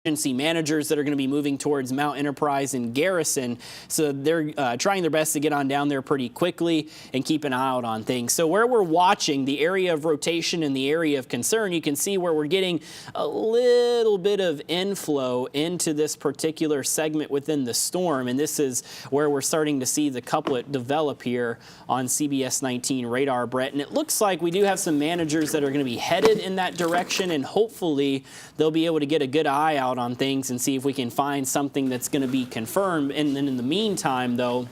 emergency managers that are going to be moving towards Mount Enterprise and Garrison. So they're trying their best to get on down there pretty quickly and keep an eye out on things. So where we're watching the area of rotation and the area of concern, you can see where we're getting a little bit of inflow into this particular segment within the storm. And this is where we're starting to see the couplet develop here on CBS 19 radar, Brett. And it looks like we do have some managers that are going to be headed in that direction, and hopefully they'll be able to get a good eye out on things and see if we can find something that's going to be confirmed. And then in the meantime, though,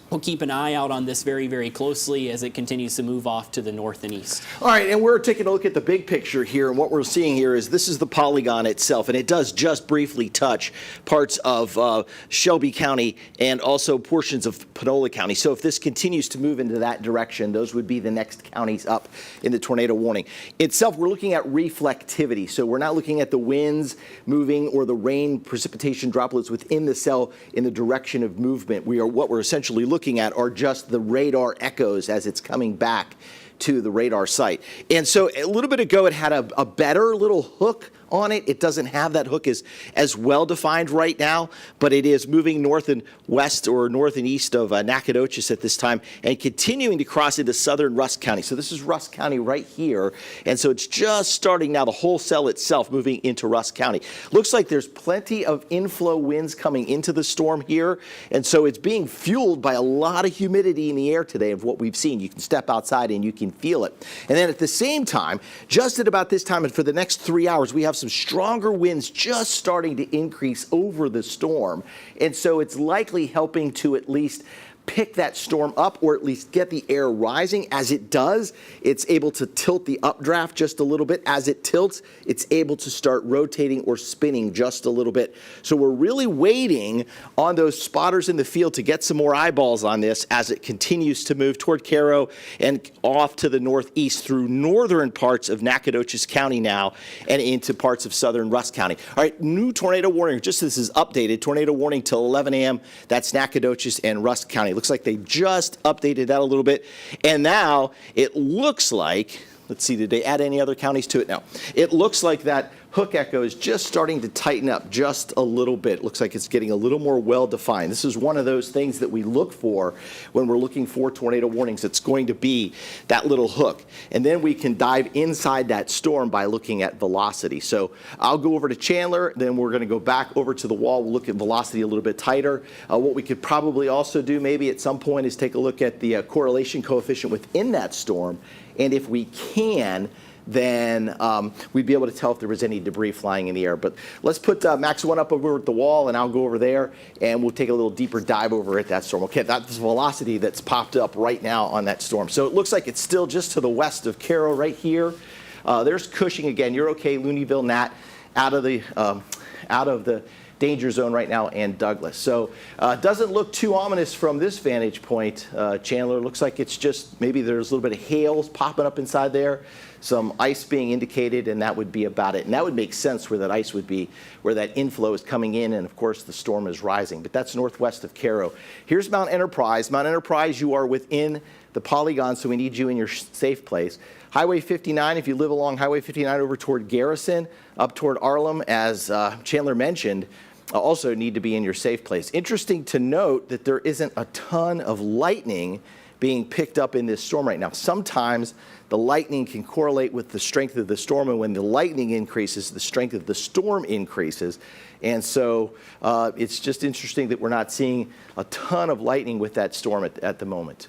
we'll keep an eye out on this very, very closely as it continues to move off to the north and east. All right, and we're taking a look at the big picture here, and what we're seeing here is this is the polygon itself, and it does just briefly touch parts of Shelby County and also portions of Panola County. So if this continues to move into that direction, those would be the next counties up in the tornado warning. Itself, we're looking at reflectivity, so we're not looking at the winds moving or the rain precipitation droplets within the cell in the direction of movement. What we're essentially looking at are just the radar echoes as it's coming back to the radar site. And so a little bit ago, it had a better little hook on it. It doesn't have that hook as well defined right now, but it is moving north and west or north and east of Nacogdoches at this time and continuing to cross into southern Rusk County. So this is Rusk County right here. And so it's just starting now, the whole cell itself moving into Rusk County. Looks like there's plenty of inflow winds coming into the storm here. And so it's being fueled by a lot of humidity in the air today of what we've seen. You can step outside and you can feel it. And then at the same time, just at about this time and for the next 3 hours, we have some stronger winds just starting to increase over the storm. And so it's likely helping to at least pick that storm up or at least get the air rising. As it does, it's able to tilt the updraft just a little bit. As it tilts, it's able to start rotating or spinning just a little bit. So we're really waiting on those spotters in the field to get some more eyeballs on this as it continues to move toward Cairo and off to the northeast through northern parts of Nacogdoches County now and into parts of southern Rusk County. All right, new tornado warning. Just this is updated. Tornado warning till 11 a.m. That's Nacogdoches and Rusk County. It looks like they just updated that a little bit. And now it looks like, let's see, did they add any other counties to it? No. It looks like that hook echo is just starting to tighten up just a little bit. It looks like it's getting a little more well-defined. This is one of those things that we look for when we're looking for tornado warnings. It's going to be that little hook. And then we can dive inside that storm by looking at velocity. So I'll go over to Chandler, then we're going to go back over to the wall. We'll look at velocity a little bit tighter. What we could probably also do maybe at some point is take a look at the correlation coefficient within that storm. And if we can, then we'd be able to tell if there was any debris flying in the air. But let's put Max 1 up over at the wall, and I'll go over there, and we'll take a little deeper dive over at that storm. Okay, that's the velocity that's popped up right now on that storm. So it looks like it's still just to the west of Cairo right here. There's Cushing again. You're okay, Looneyville, Nat, out of the danger zone right now, and Douglas. So it doesn't look too ominous from this vantage point, Chandler. Looks like it's just maybe there's a little bit of hail popping up inside there, some ice being indicated, and that would be about it. And that would make sense where that ice would be, where that inflow is coming in, and of course the storm is rising. But that's northwest of Cairo. Here's Mount Enterprise. Mount Enterprise, you are within the polygon, so we need you in your safe place. Highway 59, if you live along Highway 59 over toward Garrison, up toward Arlem, as Chandler mentioned, also need to be in your safe place. Interesting to note that there isn't a ton of lightning being picked up in this storm right now. Sometimes the lightning can correlate with the strength of the storm, and when the lightning increases, the strength of the storm increases. And so it's just interesting that we're not seeing a ton of lightning with that storm at the moment.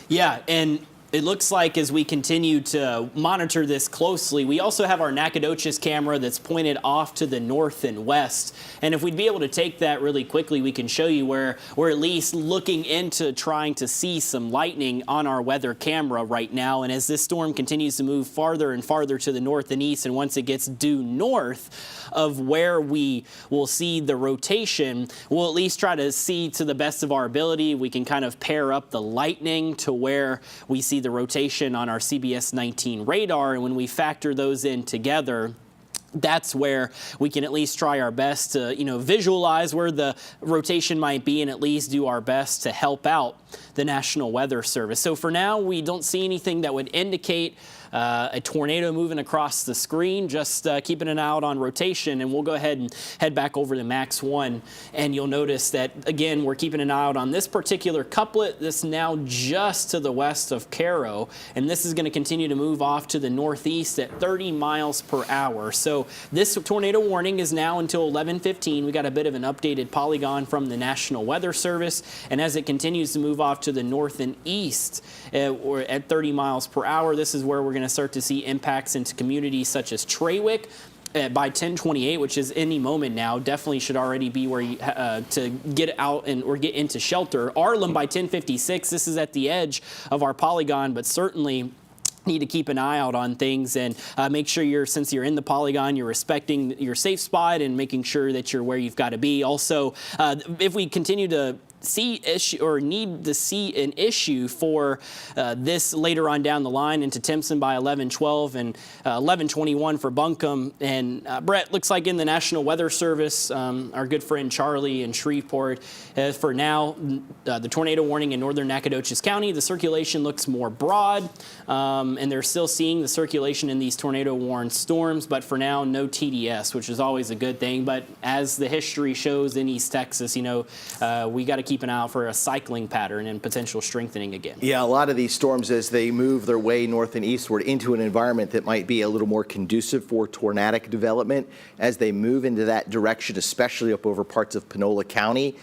Yeah, and it looks like as we continue to monitor this closely, we also have our Nacogdoches camera that's pointed off to the north and west. And if we'd be able to take that really quickly, we can show you where we're at least looking into trying to see some lightning on our weather camera right now. And as this storm continues to move farther and farther to the north and east, and once it gets due north of where we will see the rotation, we'll at least try to see to the best of our ability. We can kind of pair up the lightning to where we see the rotation on our CBS 19 radar, and when we factor those in together, that's where we can at least try our best to, visualize where the rotation might be and at least do our best to help out the National Weather Service. So for now, we don't see anything that would indicate a tornado moving across the screen, just keeping an eye out on rotation, and we'll go ahead and head back over to Max 1, and you'll notice that, again, we're keeping an eye out on this particular couplet. This now just to the west of Cairo, and this is going to continue to move off to the northeast at 30 miles per hour. So this tornado warning is now until 11:15. We got a bit of an updated polygon from the National Weather Service, and as it continues to move off to the north and east at 30 miles per hour, this is where we're going to start to see impacts into communities such as Trawick by 10:28, which is any moment now. Definitely should already be where you to get out or get into shelter. Arlem by 10:56. This is at the edge of our polygon, but certainly need to keep an eye out on things and make sure since you're in the polygon, you're respecting your safe spot and making sure that you're where you've got to be. Also, if we continue to need to see an issue for this later on down the line into Timpson by 11:12 and 11:21 for Buncombe. And Brett, looks like in the National Weather Service, our good friend Charlie in Shreveport, for now, the tornado warning in northern Nacogdoches County, the circulation looks more broad, and they're still seeing the circulation in these tornado-warned storms, but for now, no TDS, which is always a good thing. But as the history shows in East Texas, we got to keep an eye out for a cycling pattern and potential strengthening again. Yeah, a lot of these storms, as they move their way north and eastward into an environment that might be a little more conducive for tornadic development, as they move into that direction, especially up over parts of Panola County.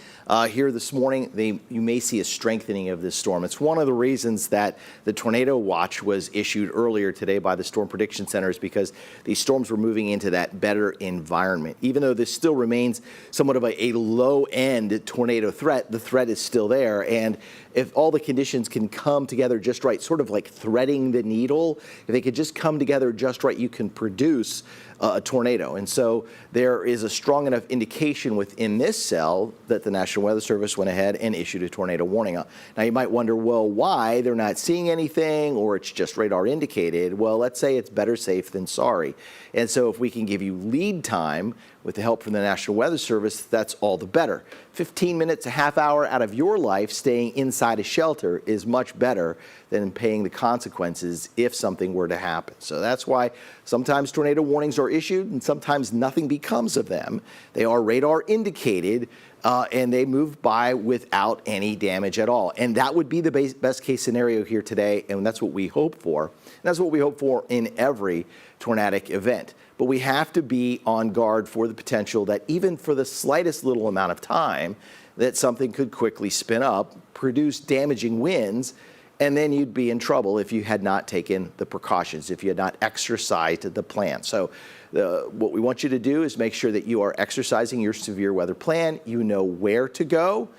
Here this morning, you may see a strengthening of this storm. It's one of the reasons that the tornado watch was issued earlier today by the Storm Prediction Center, is because these storms were moving into that better environment. Even though this still remains somewhat of a low-end tornado threat, the threat is still there. And if all the conditions can come together just right, sort of like threading the needle, if they could just come together just right, you can produce a tornado. And so there is a strong enough indication within this cell that the National Weather Service went ahead and issued a tornado warning. Now you might wonder, well, why? They're not seeing anything, or it's just radar indicated. Well, let's say it's better safe than sorry. And so if we can give you lead time with the help from the National Weather Service, that's all the better. 15 minutes, a half hour out of your life staying inside a shelter is much better than paying the consequences if something were to happen. So that's why sometimes tornado warnings are issued and sometimes nothing becomes of them. They are radar indicated, and they move by without any damage at all. And that would be the best case scenario here today, and that's what we hope for. And that's what we hope for in every tornadic event. But we have to be on guard for the potential that even for the slightest little amount of time, that something could quickly spin up, produce damaging winds, and then you'd be in trouble if you had not taken the precautions, if you had not exercised the plan. So what we want you to do is make sure that you are exercising your severe weather plan. You know where to go.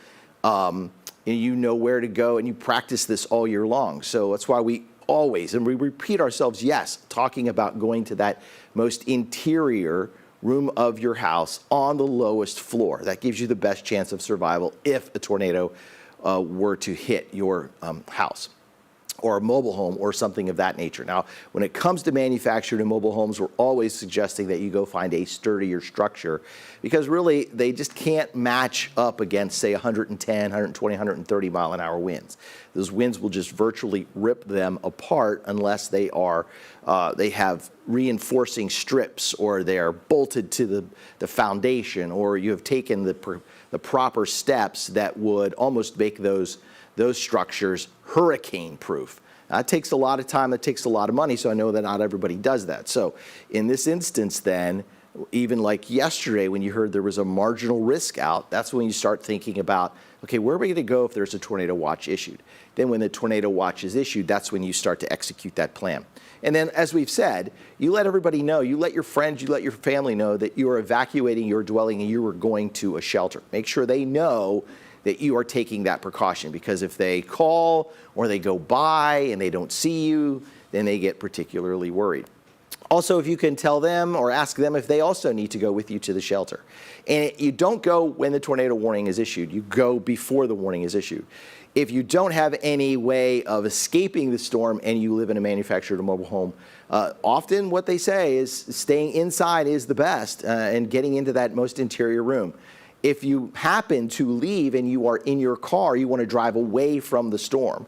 And you practice this all year long. So that's why we always, and we repeat ourselves, yes, talking about going to that most interior room of your house on the lowest floor. That gives you the best chance of survival if a tornado were to hit your house or a mobile home or something of that nature. Now, when it comes to manufactured and mobile homes, we're always suggesting that you go find a sturdier structure, because really they just can't match up against, say, 110, 120, 130 mile an hour winds. Those winds will just virtually rip them apart unless they have reinforcing strips, or they are bolted to the foundation, or you have taken the proper steps that would almost make those structures hurricane proof. That takes a lot of time, that takes a lot of money, so I know that not everybody does that. So in this instance then, even like yesterday when you heard there was a marginal risk out, that's when you start thinking about, okay, where are we going to go if there's a tornado watch issued? Then when the tornado watch is issued, that's when you start to execute that plan. And then, as we've said, you let everybody know, you let your friends, you let your family know that you are evacuating your dwelling and you are going to a shelter. Make sure they know that you are taking that precaution, because if they call or they go by and they don't see you, then they get particularly worried. Also, if you can tell them or ask them if they also need to go with you to the shelter. And you don't go when the tornado warning is issued. You go before the warning is issued. If you don't have any way of escaping the storm and you live in a manufactured or mobile home, often what they say is staying inside is the best and getting into that most interior room. If you happen to leave and you are in your car, you want to drive away from the storm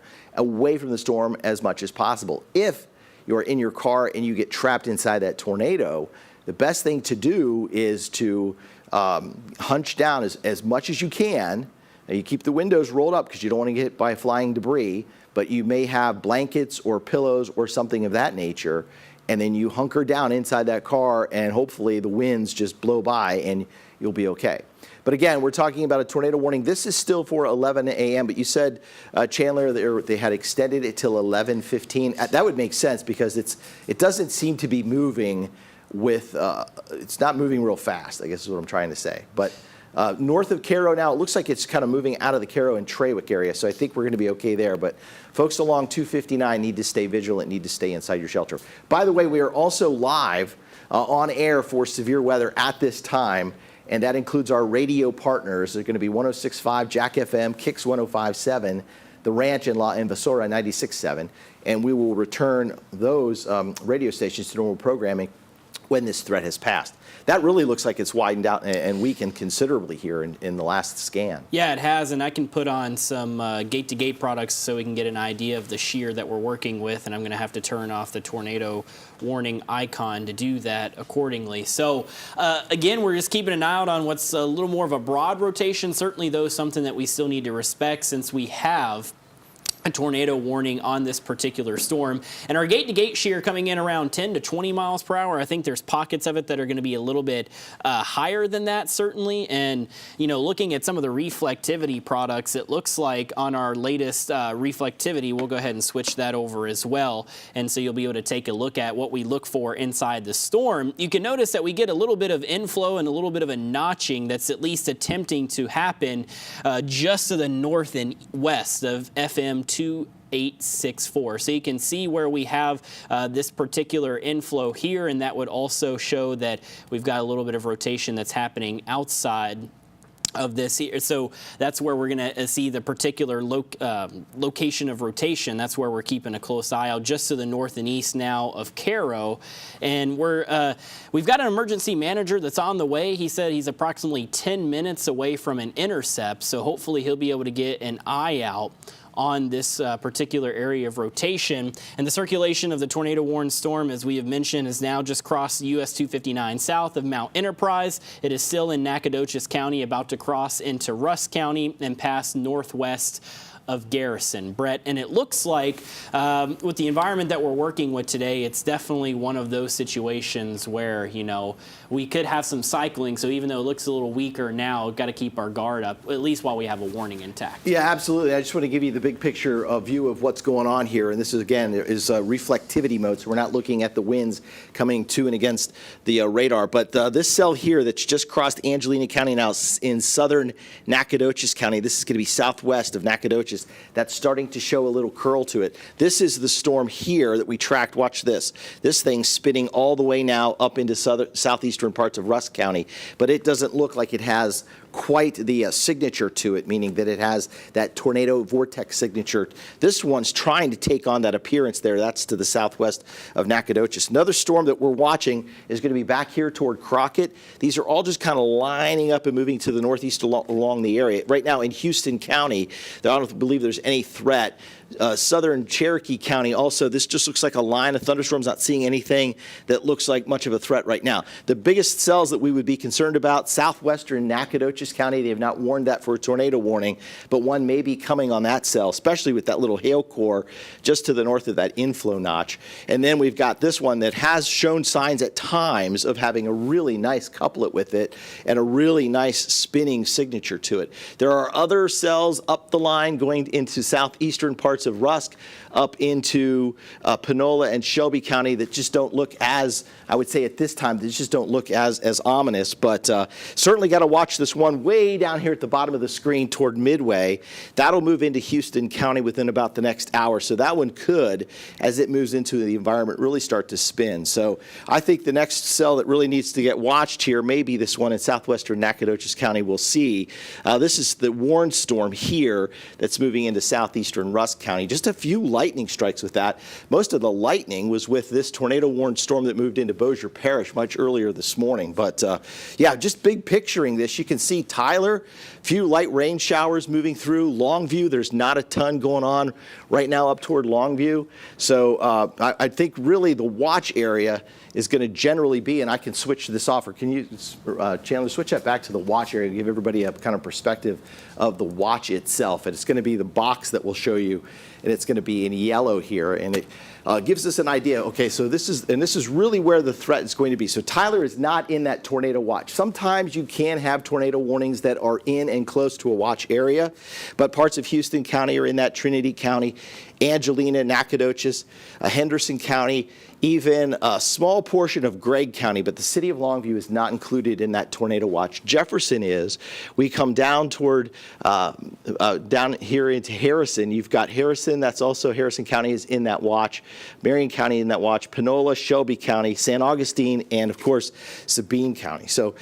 as much as possible. If you're in your car and you get trapped inside that tornado, the best thing to do is to hunch down as much as you can. Now, you keep the windows rolled up because you don't want to get hit by flying debris, but you may have blankets or pillows or something of that nature, and then you hunker down inside that car and hopefully the winds just blow by and you'll be okay. But again, we're talking about a tornado warning. This is still for 11 a.m., but you said, Chandler, they had extended it till 11:15. That would make sense because it doesn't seem to be moving with, it's not moving real fast, I guess is what I'm trying to say. But north of Cairo now, it looks like it's kind of moving out of the Cairo and Trawick area, so I think we're going to be okay there. But folks along 259 need to stay vigilant, need to stay inside your shelter. By the way, we are also live on air for severe weather at this time. And that includes our radio partners. They're going to be 106.5 Jack FM, Kicks 105.7, The Ranch in La Invasora 96.7. And we will return those radio stations to normal programming when this threat has passed. That really looks like it's widened out and weakened considerably here in the last scan. Yeah, it has, and I can put on some gate-to-gate products so we can get an idea of the shear that we're working with, and I'm going to have to turn off the tornado warning icon to do that accordingly. So again, we're just keeping an eye out on what's a little more of a broad rotation, certainly though something that we still need to respect since we have a tornado warning on this particular storm. And our gate-to-gate shear coming in around 10 to 20 miles per hour. I think there's pockets of it that are going to be a little bit higher than that, certainly. And, you know, looking at some of the reflectivity products, it looks like on our latest reflectivity, we'll go ahead and switch that over as well. And so you'll be able to take a look at what we look for inside the storm. You can notice that we get a little bit of inflow and a little bit of a notching that's at least attempting to happen just to the north and west of FM 2864. So you can see where we have this particular inflow here, and that would also show that we've got a little bit of rotation that's happening outside of this here. So that's where we're going to see the particular location of rotation. That's where we're keeping a close eye out, just to the north and east now of Cairo. And we've got an emergency manager that's on the way. He said he's approximately 10 minutes away from an intercept, so hopefully he'll be able to get an eye out on this particular area of rotation. And the circulation of the tornado warned storm, as we have mentioned, has now just crossed US 259 south of Mount Enterprise. It is still in Nacogdoches County, about to cross into Rusk County and pass northwest of Garrison, Brett. And it looks like with the environment that we're working with today, it's definitely one of those situations where, you know, we could have some cycling. So even though it looks a little weaker now, we've got to keep our guard up, at least while we have a warning intact. Yeah, absolutely. I just want to give you the big picture view of what's going on here. And this is, again, is reflectivity mode. So we're not looking at the winds coming to and against the radar. But this cell here that's just crossed Angelina County now in southern Nacogdoches County, this is going to be southwest of Nacogdoches. That's starting to show a little curl to it. This is the storm here that we tracked. Watch this. This thing's spinning all the way now up into southeastern parts of Rusk County, but it doesn't look like it has quite the signature to it, meaning that it has that tornado vortex signature. This one's trying to take on that appearance there. That's to the southwest of Nacogdoches. Another storm that we're watching is going to be back here toward Crockett. These are all just kind of lining up and moving to the northeast along the area. Right now in Houston County, I don't believe there's any threat. Southern Cherokee County also, this just looks like a line of thunderstorms, not seeing anything that looks like much of a threat right now. The biggest cells that we would be concerned about, southwestern Nacogdoches County, they have not warned that for a tornado warning, but one may be coming on that cell, especially with that little hail core just to the north of that inflow notch. And then we've got this one that has shown signs at times of having a really nice couplet with it and a really nice spinning signature to it. There are other cells up the line going into southeastern parts parts of Rusk up into Panola and Shelby County that just don't look as, I would say at this time, they just don't look as ominous. But certainly got to watch this one way down here at the bottom of the screen toward Midway. That'll move into Houston County within about the next hour. So that one could, as it moves into the environment, really start to spin. So I think the next cell that really needs to get watched here may be this one in southwestern Nacogdoches County. We'll see. This is the Warren storm here that's moving into southeastern Rusk County. Just a few lightning strikes with that. Most of the lightning was with this tornado warned storm that moved into Bossier Parish much earlier this morning. But yeah, just big picturing this. You can see Tyler, few light rain showers moving through. Longview, there's not a ton going on right now up toward Longview. So I think really the watch area is going to generally be, and I can switch this off, or can you, Chandler, switch that back to the watch area to give everybody a kind of perspective of the watch itself. And it's going to be the box that will show you, and it's going to be in yellow here, and it gives us an idea. Okay, so this is really where the threat is going to be. So Tyler is not in that tornado watch. Sometimes you can have tornado warnings that are in and close to a watch area, but parts of Houston County are in that, Trinity County, Angelina, Nacogdoches, Henderson County, even a small portion of Gregg County, but the city of Longview is not included in that tornado watch. Jefferson is. We come down toward, down here into Harrison. You've got Harrison, that's also Harrison County is in that watch. Marion County in that watch. Panola, Shelby County, San Augustine, and of course, Sabine County. So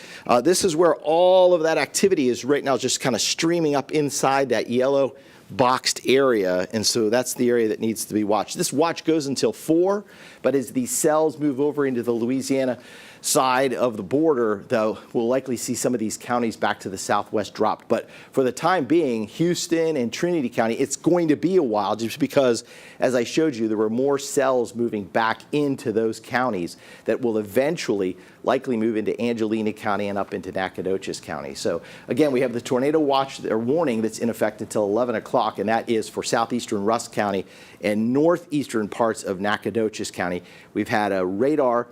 this is where all of that activity is right now, just kind of streaming up inside that yellow boxed area, and so that's the area that needs to be watched. This watch goes until 4, but as these cells move over into the Louisiana side of the border, though, we'll likely see some of these counties back to the southwest dropped. But for the time being, Houston and Trinity County, it's going to be a while just because, as I showed you, there were more cells moving back into those counties that will eventually likely move into Angelina County and up into Nacogdoches County. So again, we have the tornado watch or warning that's in effect until 11 o'clock, and that is for southeastern Rusk County and northeastern parts of Nacogdoches County. We've had a radar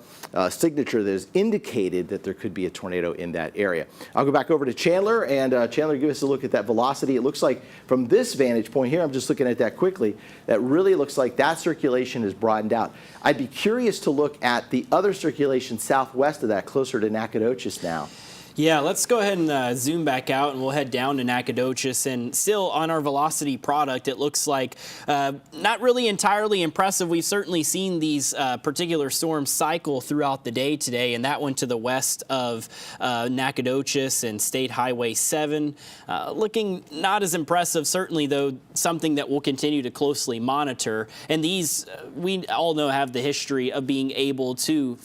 signature that has indicated that there could be a tornado in that area. I'll go back over to Chandler, and Chandler, give us a look at that velocity. It looks like from this vantage point here, I'm just looking at that quickly, that really looks like that circulation is broadened out. I'd be curious to look at the other circulation southwest of that, closer to Nacogdoches now. Yeah, let's go ahead and zoom back out, and we'll head down to Nacogdoches. And still on our velocity product, it looks like not really entirely impressive. We've certainly seen these particular storms cycle throughout the day today, and that one to the west of Nacogdoches and State Highway 7. Looking not as impressive, certainly, though, something that we'll continue to closely monitor. And these, we all know, have the history of being able to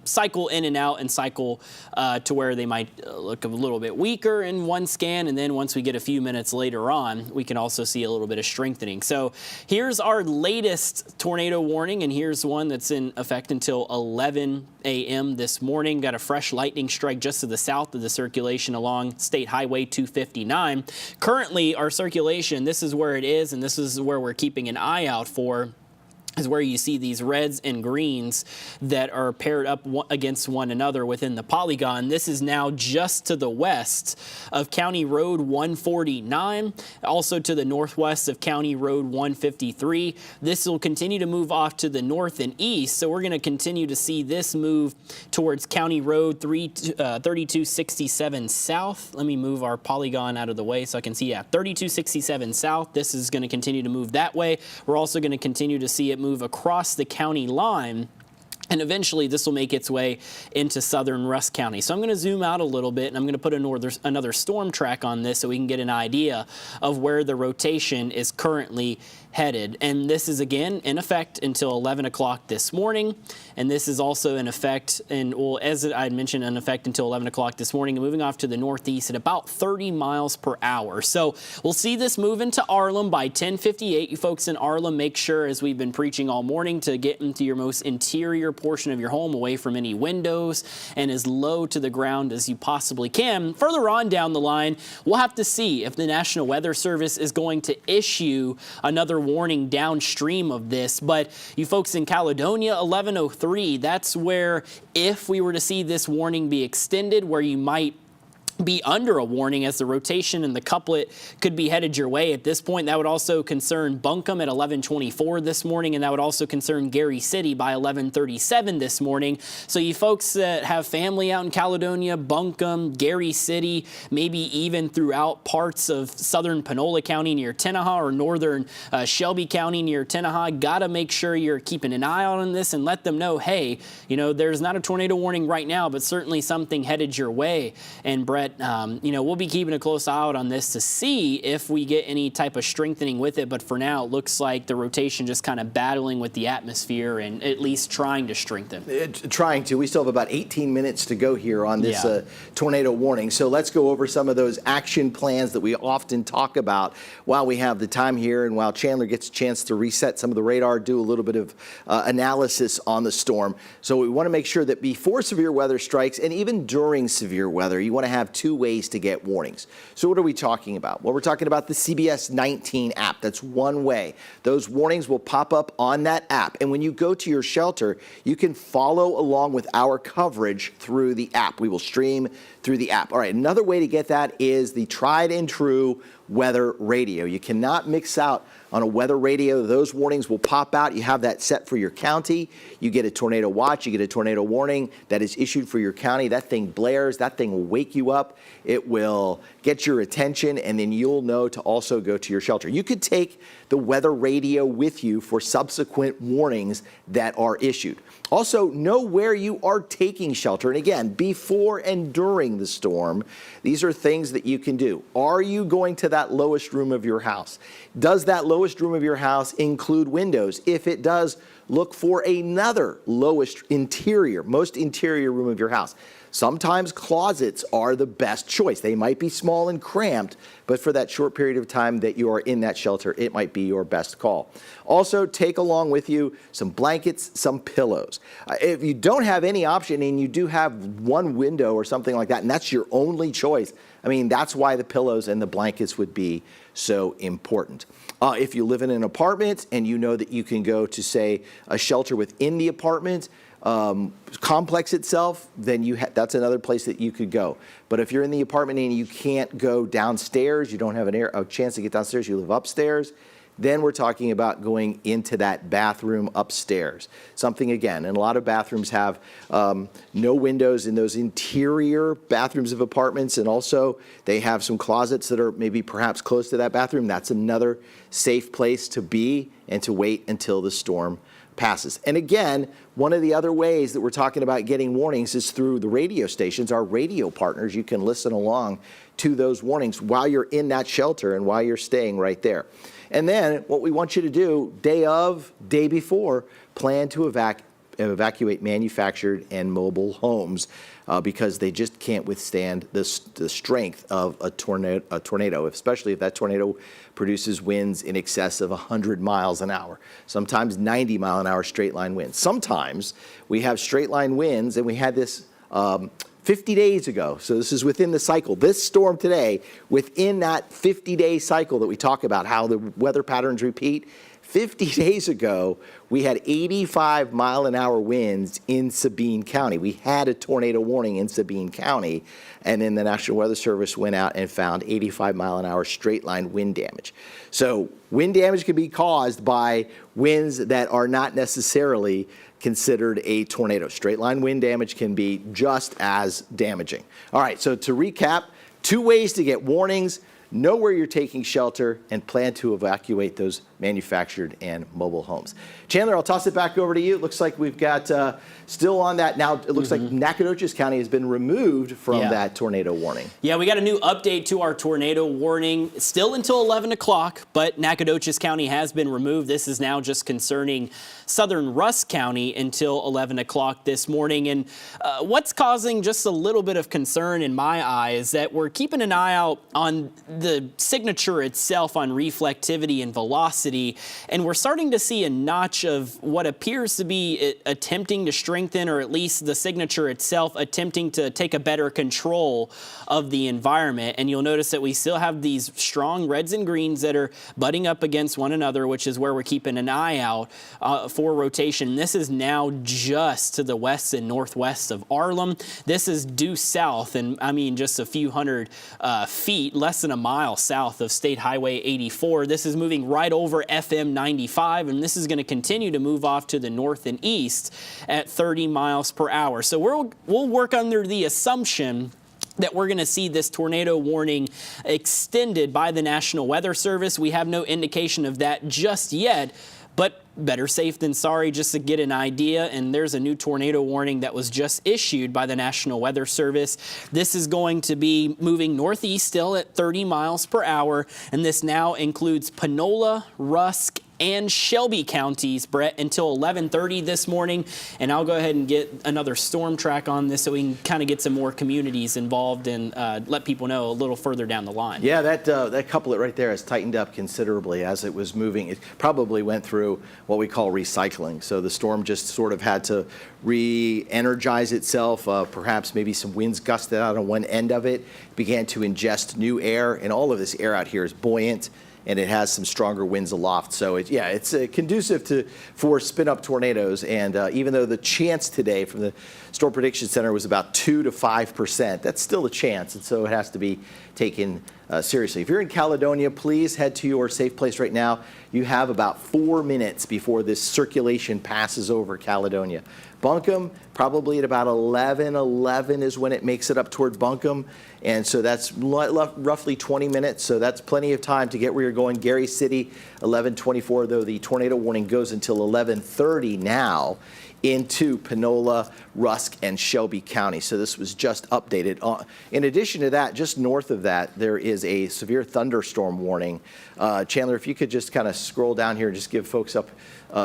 cycle in and out and cycle to where they might look a little bit weaker in one scan, and then once we get a few minutes later on, we can also see a little bit of strengthening. So here's our latest tornado warning, and here's one that's in effect until 11 a.m. this morning. Got a fresh lightning strike just to the south of the circulation along State Highway 259. Currently, our circulation, this is where it is, and this is where we're keeping an eye out for, is where you see these reds and greens that are paired up against one another within the polygon. This is now just to the west of County Road 149, also to the northwest of County Road 153. This will continue to move off to the north and east, so we're going to continue to see this move towards County Road 3267 south. Let me move our polygon out of the way so I can see, 3267 south. This is going to continue to move that way. We're also going to continue to see it move across the county line, and eventually this will make its way into southern Rusk County. So I'm going to zoom out a little bit, and I'm going to put another storm track on this so we can get an idea of where the rotation is currently headed. And this is again in effect until 11 o'clock this morning, and this is also in effect, and well, as I had mentioned, in effect until 11 o'clock this morning, and moving off to the northeast at about 30 miles per hour. So we'll see this move into Arlem by 10:58. You folks in Arlem, make sure, as we've been preaching all morning, to get into your most interior portion of your home, away from any windows and as low to the ground as you possibly can. Further on down the line, we'll have to see if the National Weather Service is going to issue another warning downstream of this. But you folks in Caledonia, 11:03, that's where, if we were to see this warning be extended, where you might be under a warning, as the rotation and the couplet could be headed your way at this point. That would also concern Buncombe at 11:24 this morning, and that would also concern Gary City by 11:37 this morning. So you folks that have family out in Caledonia, Buncombe, Gary City, maybe even throughout parts of southern Panola County near Tenaha or northern Shelby County near Tenaha, gotta make sure you're keeping an eye out on this and let them know, hey, there's not a tornado warning right now, but certainly something headed your way. And Brett, we'll be keeping a close eye out on this to see if we get any type of strengthening with it. But for now, it looks like the rotation just kind of battling with the atmosphere and at least trying to strengthen. Trying to. We still have about 18 minutes to go here on this tornado warning. So let's go over some of those action plans that we often talk about while we have the time here and while Chandler gets a chance to reset some of the radar, do a little bit of analysis on the storm. So we want to make sure that before severe weather strikes and even during severe weather, you want to have two ways to get warnings. So what are we talking about? Well, we're talking about the CBS 19 app. That's one way. Those warnings will pop up on that app. And when you go to your shelter, you can follow along with our coverage through the app. We will stream through the app. All right, another way to get that is the tried and true weather radio. You cannot mix out on a weather radio. Those warnings will pop out. You have that set for your county. You get a tornado watch. You get a tornado warning that is issued for your county. That thing blares. That thing will wake you up. It will get your attention, and then you'll know to also go to your shelter. You could take the weather radio with you for subsequent warnings that are issued. Also, know where you are taking shelter. And again, before and during the storm, these are things that you can do. Are you going to that lowest room of your house? Does that lowest room of your house include windows? If it does, look for another lowest interior, most interior room of your house. Sometimes closets are the best choice. They might be small and cramped, but for that short period of time that you are in that shelter, it might be your best call. Also, take along with you some blankets, some pillows. If you don't have any option and you do have one window or something like that, and that's your only choice, that's why the pillows and the blankets would be so important. If you live in an apartment and you know that you can go to, say, a shelter within the apartment, complex itself, then that's another place that you could go. But if you're in the apartment and you can't go downstairs, you don't have a chance to get downstairs, you live upstairs, then we're talking about going into that bathroom upstairs. Something, again, and a lot of bathrooms have no windows in those interior bathrooms of apartments, and also they have some closets that are maybe perhaps close to that bathroom. That's another safe place to be and to wait until the storm passes. And again, one of the other ways that we're talking about getting warnings is through the radio stations, our radio partners. You can listen along to those warnings while you're in that shelter and while you're staying right there. And then what we want you to do, day of, day before, plan to evacuate manufactured and mobile homes because they just can't withstand the strength of a tornado, especially if that tornado produces winds in excess of 100 miles an hour, sometimes 90 mile an hour straight line winds. Sometimes we have straight line winds, and we had this 50 days ago. So this is within the cycle. This storm today, within that 50-day cycle that we talk about, how the weather patterns repeat, 50 days ago, we had 85 mile an hour winds in Sabine County. We had a tornado warning in Sabine County, and then the National Weather Service went out and found 85 mile an hour straight line wind damage. So wind damage can be caused by winds that are not necessarily considered a tornado. Straight line wind damage can be just as damaging. All right, so to recap, two ways to get warnings: know where you're taking shelter and plan to evacuate those manufactured and mobile homes. Chandler, I'll toss it back over to you. It looks like we've got still on that now. It looks like Nacogdoches County has been removed from that tornado warning. Yeah, we got a new update to our tornado warning. Still until 11 o'clock, but Nacogdoches County has been removed. This is now just concerning southern Rusk County until 11 o'clock this morning. And what's causing just a little bit of concern in my eye is that we're keeping an eye out on the signature itself on reflectivity and velocity. intensity, and we're starting to see a notch of what appears to be attempting to strengthen, or at least the signature itself attempting to take a better control of the environment. And you'll notice that we still have these strong reds and greens that are butting up against one another, which is where we're keeping an eye out for rotation. This is now just to the west and northwest of Arlem. This is due south, and I mean just a few hundred feet, less than a mile south of State Highway 84. This is moving right over FM 95, and this is going to continue to move off to the north and east at 30 miles per hour. So we'll work under the assumption that we're going to see this tornado warning extended by the National Weather Service. We have no indication of that just yet, but better safe than sorry, just to get an idea. And there's a new tornado warning that was just issued by the National Weather Service. This is going to be moving northeast still at 30 miles per hour, and this now includes Panola, Rusk, and Shelby counties, Brett, until 11:30 this morning. And I'll go ahead and get another storm track on this so we can kind of get some more communities involved and let people know a little further down the line. Yeah, that couplet right there has tightened up considerably as it was moving. It probably went through what we call recycling. So the storm just sort of had to re-energize itself. Perhaps maybe some winds gusted out on one end of it, began to ingest new air, and all of this air out here is buoyant, and it has some stronger winds aloft. So it's conducive for spin-up tornadoes. And even though the chance today from the Storm Prediction Center was about 2 to 5%, that's still a chance, and so it has to be taken seriously. If you're in Caledonia, please head to your safe place right now. You have about 4 minutes before this circulation passes over Caledonia. Buncombe, probably at about 11:11 is when it makes it up toward Buncombe, and so that's roughly 20 minutes, so that's plenty of time to get where you're going. Gary City, 11:24, though the tornado warning goes until 11:30 now into Panola, Rusk, and Shelby County. So this was just updated. In addition to that, just north of that, there is a severe thunderstorm warning. Chandler, if you could just kind of scroll down here and just give folks up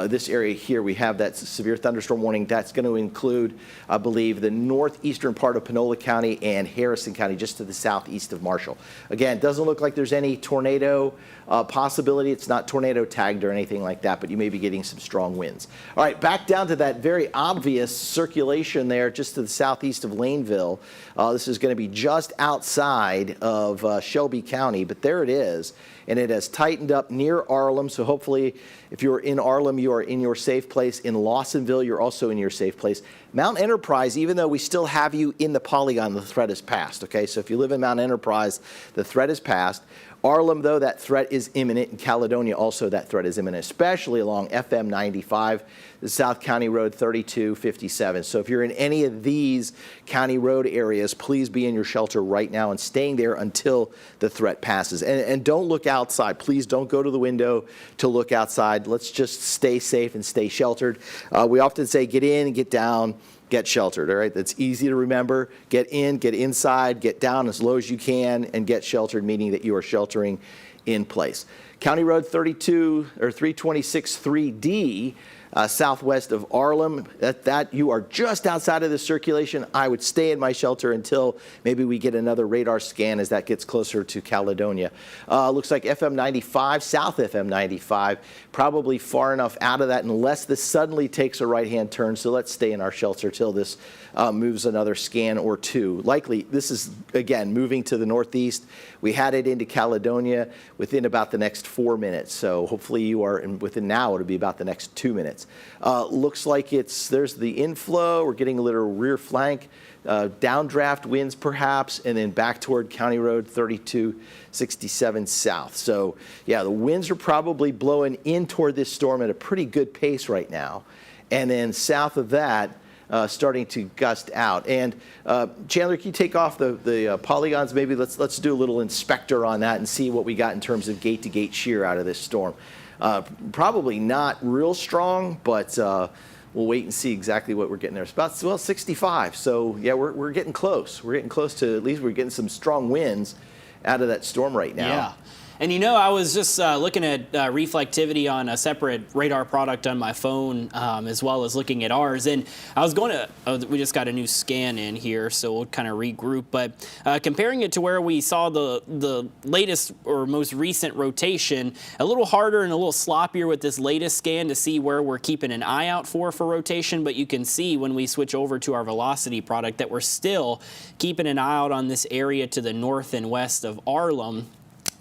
this area here, we have that severe thunderstorm warning. That's going to include, I believe, the northeastern part of Panola County and Harrison County, just to the southeast of Marshall. Again, it doesn't look like there's any tornado possibility. It's not tornado tagged or anything like that, but you may be getting some strong winds. All right, back down to that very obvious circulation there just to the southeast of Laneville. This is going to be just outside of Shelby County, but there it is. And it has tightened up near Arlem, so hopefully if you're in Arlem, you are in your safe place. In Lawsonville, you're also in your safe place. Mount Enterprise, even though we still have you in the polygon, the threat is passed, okay? So if you live in Mount Enterprise, the threat is passed. Arlem, though, that threat is imminent. In Caledonia, also, that threat is imminent, especially along FM 95, the South County Road 3257. So if you're in any of these county road areas, please be in your shelter right now and staying there until the threat passes. And don't look outside. Please don't go to the window to look outside. Let's just stay safe and stay sheltered. We often say get in, get down, get sheltered, all right? That's easy to remember. Get in, get inside, get down as low as you can, and get sheltered, meaning that you are sheltering in place. County Road 32 or 326 3D, southwest of Arlem. That you are just outside of the circulation. I would stay in my shelter until maybe we get another radar scan as that gets closer to Caledonia. Looks like FM 95, south FM 95, probably far enough out of that unless this suddenly takes a right-hand turn. So let's stay in our shelter till this moves another scan or two. Likely, this is, again, moving to the northeast. We had it into Caledonia within about the next 4 minutes. So hopefully you are within now, it'll be about the next 2 minutes. Looks like there's the inflow. We're getting a little rear flank, downdraft winds perhaps, and then back toward County Road 3267 south. So yeah, the winds are probably blowing in toward this storm at a pretty good pace right now. And then south of that, starting to gust out. And Chandler, can you take off the polygons? Maybe let's do a little inspector on that and see what we got in terms of gate-to-gate shear out of this storm. Probably not real strong, but we'll wait and see exactly what we're getting there. It's about 65. So yeah, we're getting close. We're getting close to, at least we're getting some strong winds out of that storm right now. Yeah. And I was just looking at reflectivity on a separate radar product on my phone, as well as looking at ours. And I was going to, we just got a new scan in here, so we'll kind of regroup. But comparing it to where we saw the latest or most recent rotation, a little harder and a little sloppier with this latest scan to see where we're keeping an eye out for rotation. But you can see when we switch over to our velocity product that we're still keeping an eye out on this area to the north and west of Arlem.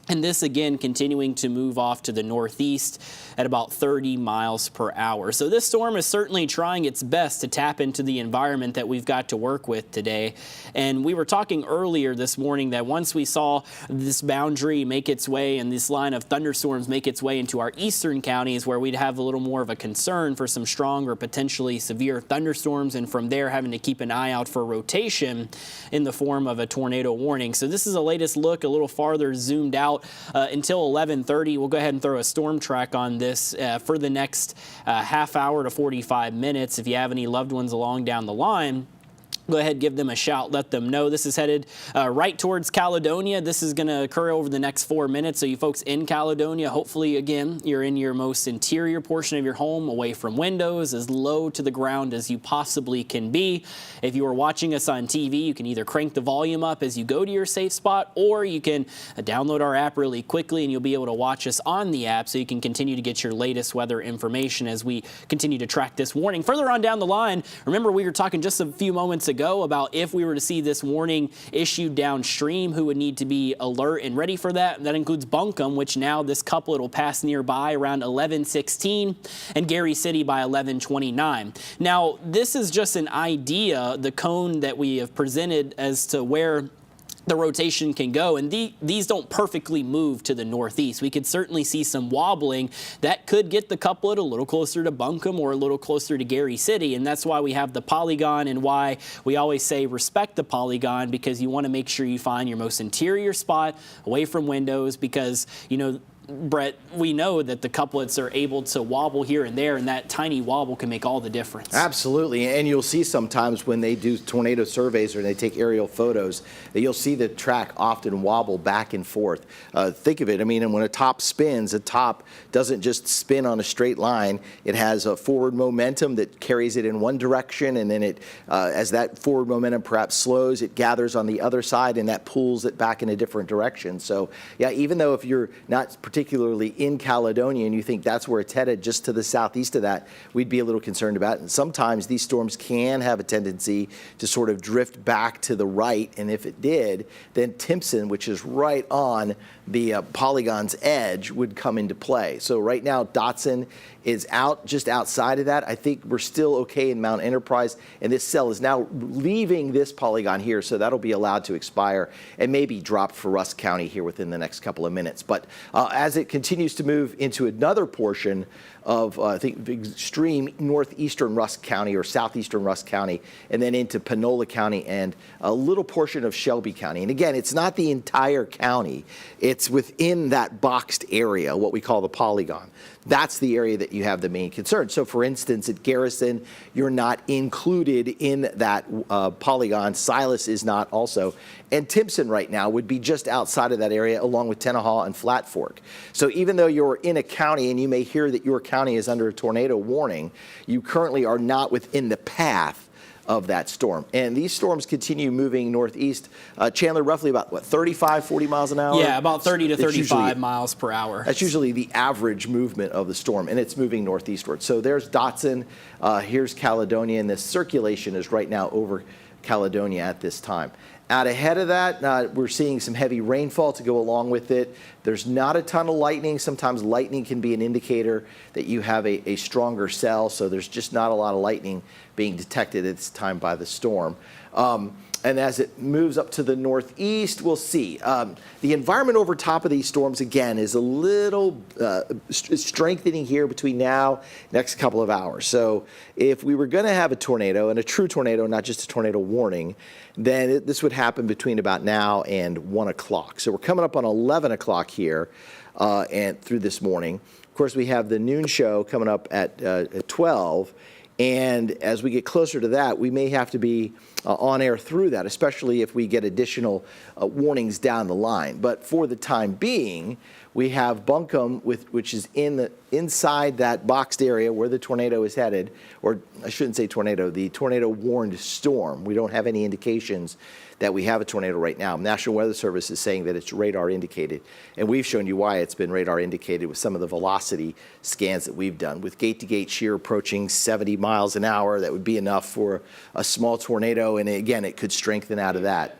And this, again, continuing to move off to the northeast at about 30 miles per hour. So this storm is certainly trying its best to tap into the environment that we've got to work with today. And we were talking earlier this morning that once we saw this boundary make its way and this line of thunderstorms make its way into our eastern counties, where we'd have a little more of a concern for some strong or potentially severe thunderstorms, and from there having to keep an eye out for rotation in the form of a tornado warning. So this is the latest look, a little farther zoomed out until 11:30. We'll go ahead and throw a storm track on this for the next half hour to 45 minutes. If you have any loved ones along down the line, go ahead, give them a shout, let them know. This is headed right towards Caledonia. This is going to occur over the next 4 minutes. So you folks in Caledonia, hopefully, again, you're in your most interior portion of your home, away from windows, as low to the ground as you possibly can be. If you are watching us on TV, you can either crank the volume up as you go to your safe spot, or you can download our app really quickly and you'll be able to watch us on the app so you can continue to get your latest weather information as we continue to track this warning. Further on down the line, remember we were talking just a few moments ago about if we were to see this warning issued downstream, who would need to be alert and ready for that. That includes Buncombe, which now this couplet will pass nearby around 11:16, and Gary City by 11:29. Now, this is just an idea, the cone that we have presented as to where the rotation can go, and these don't perfectly move to the northeast. We could certainly see some wobbling that could get the couplet a little closer to Buncombe or a little closer to Gary City, and that's why we have the polygon and why we always say respect the polygon, because you want to make sure you find your most interior spot away from windows, because Brett, we know that the couplets are able to wobble here and there, and that tiny wobble can make all the difference. Absolutely, and you'll see sometimes when they do tornado surveys or they take aerial photos that you'll see the track often wobble back and forth. Think of it, and when a top spins, a top doesn't just spin on a straight line. It has a forward momentum that carries it in one direction, and then as that forward momentum perhaps slows, it gathers on the other side, and that pulls it back in a different direction. So, yeah, even though if you're not particularly in Caledonia and you think that's where it's headed, just to the southeast of that, we'd be a little concerned about it. And sometimes these storms can have a tendency to sort of drift back to the right, and if it did, then Timpson, which is right on the polygon's edge, would come into play. So right now, Dotson is just outside of that. I think we're still okay in Mount Enterprise, and this cell is now leaving this polygon here, so that'll be allowed to expire and maybe drop for Rusk County here within the next couple of minutes. But as it continues to move into another portion of, I think, extreme northeastern Rusk County or southeastern Rusk County, and then into Panola County and a little portion of Shelby County. And again, it's not the entire county. It's within that boxed area, what we call the polygon. That's the area that you have the main concern. So, for instance, at Garrison, you're not included in that polygon. Silas is not also. And Timpson right now would be just outside of that area, along with Tenaha and Flat Fork. So even though you're in a county and you may hear that your county is under a tornado warning, you currently are not within the path of that storm. And these storms continue moving northeast. Chandler, roughly about, 35, 40 miles an hour? Yeah, about 30 to 35 miles per hour. That's usually the average movement of the storm, and it's moving northeastward. So there's Dotson, here's Caledonia, and this circulation is right now over Caledonia at this time. Out ahead of that, we're seeing some heavy rainfall to go along with it. There's not a ton of lightning. Sometimes lightning can be an indicator that you have a stronger cell, so there's just not a lot of lightning being detected at this time by the storm. And as it moves up to the northeast, we'll see. The environment over top of these storms, again, is a little strengthening here between now and next couple of hours. So if we were going to have a tornado, and a true tornado, not just a tornado warning, then this would happen between about now and 1 o'clock. So we're coming up on 11 o'clock here and through this morning. Of course, we have the noon show coming up at 12. And as we get closer to that, we may have to be on air through that, especially if we get additional warnings down the line. But for the time being, we have Buncombe, which is inside that boxed area where the tornado is headed, or I shouldn't say tornado, the tornado warned storm. We don't have any indications that we have a tornado right now. National Weather Service is saying that it's radar indicated, and we've shown you why it's been radar indicated with some of the velocity scans that we've done. With gate-to-gate shear approaching 70 miles an hour, that would be enough for a small tornado, and again, it could strengthen out of that.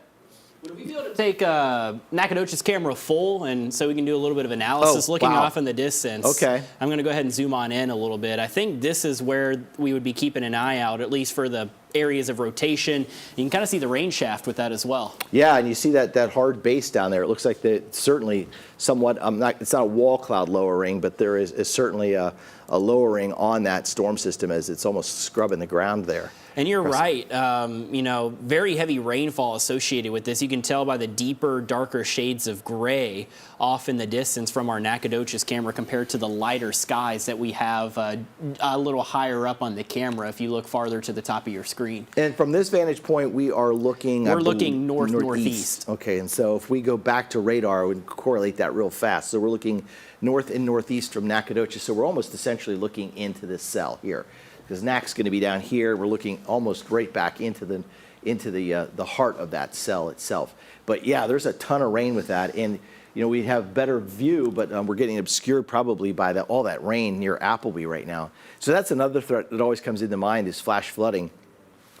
Would we be able to take Nacogdoches camera full, and so we can do a little bit of analysis looking off in the distance? Okay. I'm going to go ahead and zoom on in a little bit. I think this is where we would be keeping an eye out, at least for the areas of rotation. You can kind of see the rain shaft with that as well. Yeah, and you see that hard base down there. It looks like it's certainly somewhat, it's not a wall cloud lowering, but there is certainly a lowering on that storm system as it's almost scrubbing the ground there. And you're right, very heavy rainfall associated with this. You can tell by the deeper, darker shades of gray off in the distance from our Nacogdoches camera compared to the lighter skies that we have a little higher up on the camera if you look farther to the top of your screen. And from this vantage point, we are looking... We're looking northeast. Okay, and so if we go back to radar, we can correlate that real fast. So we're looking north and northeast from Nacogdoches, so we're almost essentially looking into this cell here. Because NAC's going to be down here. We're looking almost right back into the heart of that cell itself. But yeah, there's a ton of rain with that, and we have better view, but we're getting obscured probably by all that rain near Appleby right now. So that's another threat that always comes into mind is flash flooding.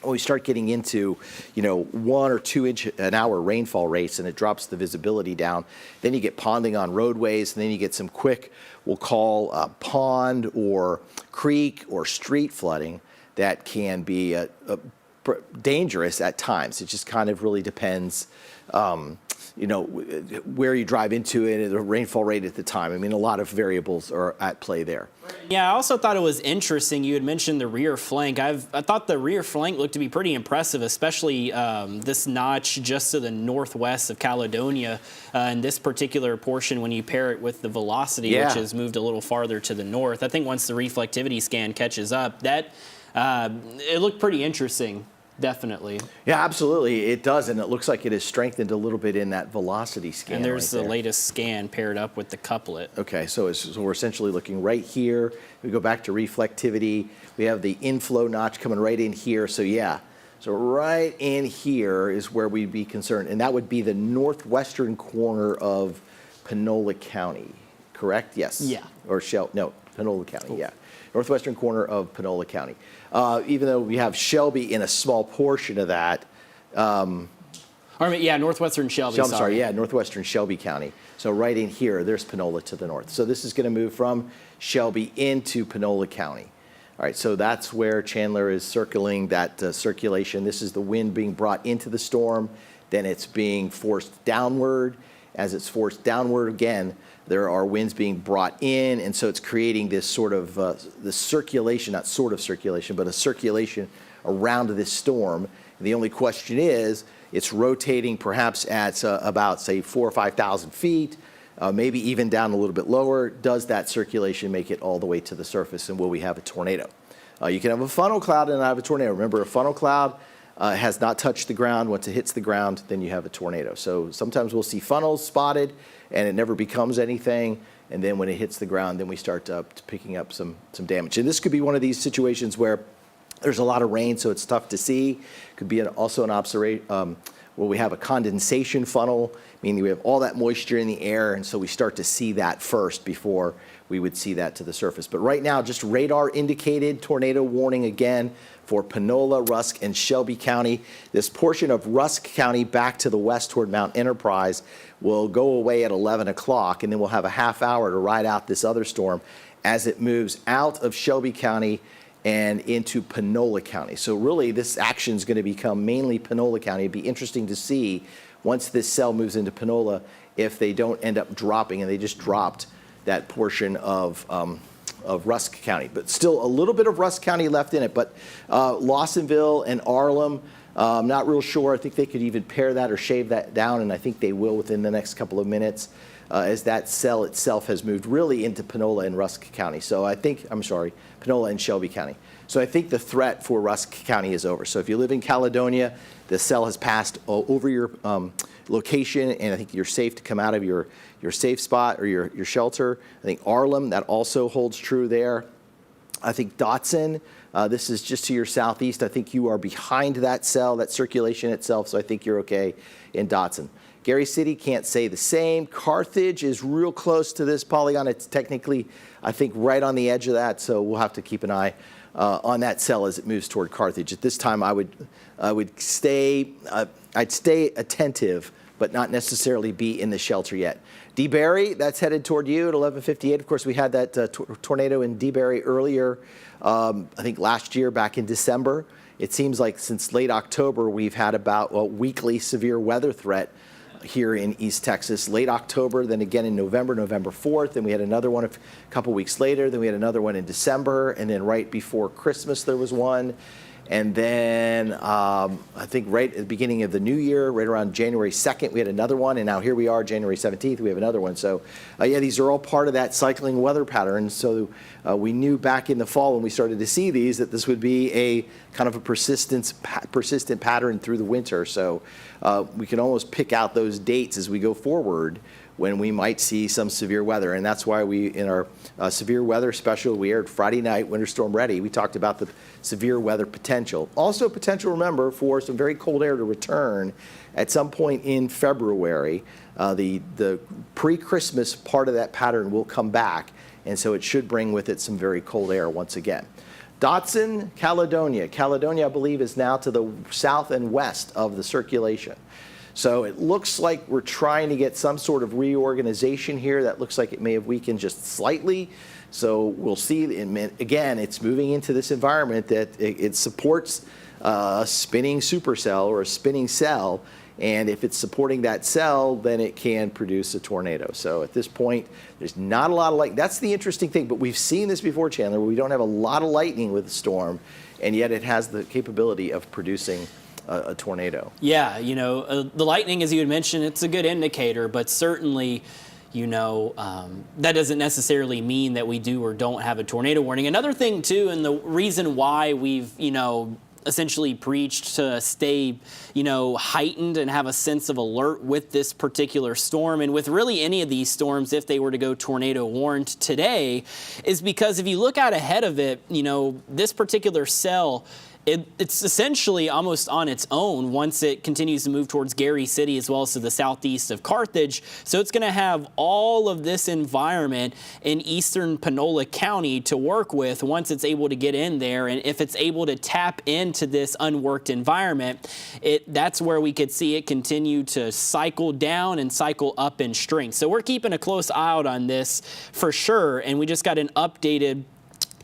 When we start getting into 1 or 2 inch an hour rainfall rates and it drops the visibility down, then you get ponding on roadways, and then you get some quick, we'll call pond or creek or street flooding that can be dangerous at times. It just kind of really depends where you drive into it and the rainfall rate at the time. I mean, a lot of variables are at play there. Yeah, I also thought it was interesting. You had mentioned the rear flank. I thought the rear flank looked to be pretty impressive, especially this notch just to the northwest of Caledonia in this particular portion when you pair it with the velocity, which has moved a little farther to the north. I think once the reflectivity scan catches up, that it looked pretty interesting. Definitely. Yeah, absolutely. It does, and it looks like it has strengthened a little bit in that velocity scan. And there's the latest scan paired up with the couplet. Okay, so we're essentially looking right here. We go back to reflectivity. We have the inflow notch coming right in here. So yeah, so right in here is where we'd be concerned, and that would be the northwestern corner of Panola County, correct? Yes. Yeah. Or Panola County, yeah. Northwestern corner of Panola County. Even though we have Shelby in a small portion of that. Northwestern Shelby. Northwestern Shelby County. So right in here, there's Panola to the north. So this is going to move from Shelby into Panola County. All right, so that's where Chandler is circling that circulation. This is the wind being brought into the storm. Then it's being forced downward. As it's forced downward again, there are winds being brought in, and so it's creating this sort of the circulation, not sort of circulation, but a circulation around this storm. And the only question is, it's rotating perhaps at about, say, 4,000 or 5,000 feet, maybe even down a little bit lower. Does that circulation make it all the way to the surface, and will we have a tornado? You can have a funnel cloud and not have a tornado. Remember, a funnel cloud has not touched the ground. Once it hits the ground, then you have a tornado. So sometimes we'll see funnels spotted, and it never becomes anything. And then when it hits the ground, then we start picking up some damage. And this could be one of these situations where there's a lot of rain, so it's tough to see. Could be also an observation where we have a condensation funnel, meaning we have all that moisture in the air, and so we start to see that first before we would see that to the surface. But right now, just radar indicated tornado warning again for Panola, Rusk, and Shelby County. This portion of Rusk County back to the west toward Mount Enterprise will go away at 11 o'clock, and then we'll have a half hour to ride out this other storm as it moves out of Shelby County and into Panola County. So really, this action is going to become mainly Panola County. It'd be interesting to see once this cell moves into Panola if they don't end up dropping, and they just dropped that portion of Rusk County. But still a little bit of Rusk County left in it. But Lawsonville and Arlem, I'm not real sure. I think they could even pare that or shave that down, and I think they will within the next couple of minutes, as that cell itself has moved really into Panola and Rusk County. So Panola and Shelby County. So I think the threat for Rusk County is over. So if you live in Caledonia, the cell has passed over your location, and I think you're safe to come out of your safe spot or your shelter. I think Arlem, that also holds true there. I think Dotson, this is just to your southeast. I think you are behind that cell, that circulation itself, so I think you're okay in Dotson. Gary City, can't say the same. Carthage is real close to this polygon. It's technically, I think, right on the edge of that, so we'll have to keep an eye on that cell as it moves toward Carthage. At this time, I'd stay attentive, but not necessarily be in the shelter yet. DeBerry, that's headed toward you at 11:58. Of course, we had that tornado in DeBerry earlier, I think last year, back in December. It seems like since late October, we've had about a weekly severe weather threat here in East Texas. Late October, then again in November 4th, and we had another one a couple weeks later, then we had another one in December, and then right before Christmas there was one. And then I think right at the beginning of the new year, right around January 2nd, we had another one. And now here we are, January 17th, we have another one. So, yeah, these are all part of that cycling weather pattern. So we knew back in the fall when we started to see these that this would be a kind of a persistent pattern through the winter. So we can almost pick out those dates as we go forward when we might see some severe weather. And that's why we, in our severe weather special we aired Friday night, Winter Storm Ready, we talked about the severe weather potential. Also potential, remember, for some very cold air to return at some point in February. The pre-Christmas part of that pattern will come back, and so it should bring with it some very cold air once again. Dotson, Caledonia. Caledonia, I believe, is now to the south and west of the circulation. So it looks like we're trying to get some sort of reorganization here. That looks like it may have weakened just slightly. So we'll see. Again, it's moving into this environment that it supports a spinning supercell or a spinning cell. And if it's supporting that cell, then it can produce a tornado. So at this point, there's not a lot of lightning. That's the interesting thing. But we've seen this before, Chandler, where we don't have a lot of lightning with the storm, and yet it has the capability of producing a tornado. Yeah, the lightning, as you had mentioned, it's a good indicator, but certainly, that doesn't necessarily mean that we do or don't have a tornado warning. Another thing, too, and the reason why we've, essentially preached to stay, heightened and have a sense of alert with this particular storm, and with really any of these storms, if they were to go tornado warned today, is because if you look out ahead of it, this particular cell, it's essentially almost on its own once it continues to move towards Gary City as well as to the southeast of Carthage. So it's going to have all of this environment in eastern Panola County to work with once it's able to get in there. And if it's able to tap into this unworked environment, that's where we could see it continue to cycle down and cycle up in strength. So we're keeping a close eye out on this for sure. And we just got an updated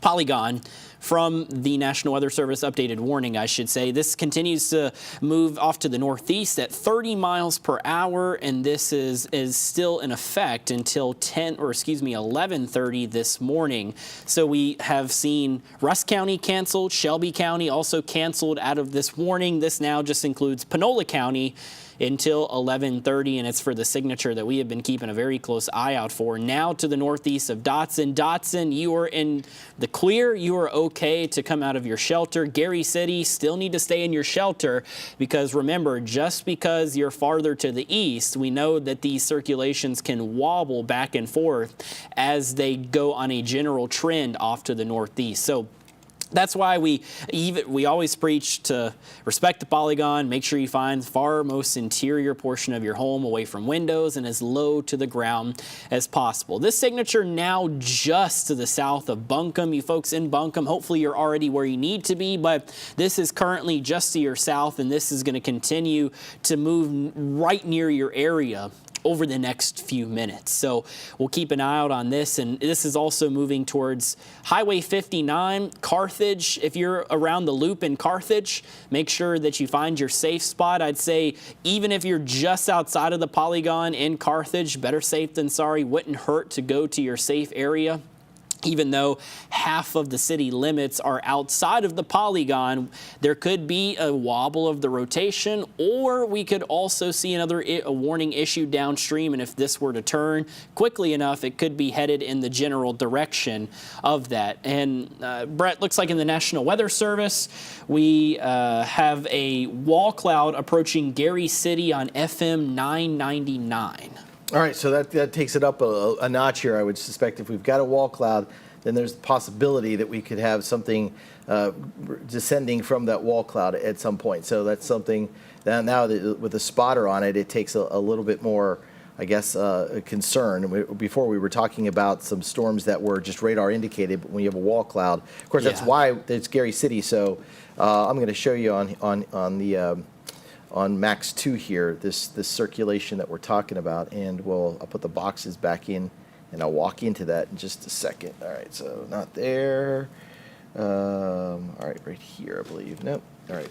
polygon from the National Weather Service, updated warning, I should say. This continues to move off to the northeast at 30 miles per hour, and this is still in effect until 11:30 this morning. So we have seen Rusk County canceled, Shelby County also canceled out of this warning. This now just includes Panola County until 11:30, and it's for the signature that we have been keeping a very close eye out for. Now to the northeast of Dotson. Dotson, you are in the clear. You are okay to come out of your shelter. Gary City, still need to stay in your shelter because remember, just because you're farther to the east, we know that these circulations can wobble back and forth as they go on a general trend off to the northeast. So that's why we always preach to respect the polygon, make sure you find the far most interior portion of your home away from windows and as low to the ground as possible. This signature now just to the south of Buncombe. You folks in Buncombe, hopefully you're already where you need to be, but this is currently just to your south, and this is going to continue to move right near your area over the next few minutes. So we'll keep an eye out on this. And this is also moving towards Highway 59, Carthage. If you're around the loop in Carthage, make sure that you find your safe spot. I'd say even if you're just outside of the polygon in Carthage, better safe than sorry, wouldn't hurt to go to your safe area. Even though half of the city limits are outside of the polygon, there could be a wobble of the rotation, or we could also see a warning issued downstream. And if this were to turn quickly enough, it could be headed in the general direction of that. And Brett, looks like in the National Weather Service, we have a wall cloud approaching Gary City on FM 999. All right, so that takes it up a notch here. I would suspect if we've got a wall cloud, then there's the possibility that we could have something descending from that wall cloud at some point. So that's something that now that with a spotter on it, it takes a little bit more, I guess, concern. Before we were talking about some storms that were just radar indicated, but when you have a wall cloud, of course, that's why it's Gary City. So I'm going to show you on Max 2 here, this circulation that we're talking about, and I'll put the boxes back in, and I'll walk into that in just a second. All right, so not there. All right, right here, I believe. Nope. All right.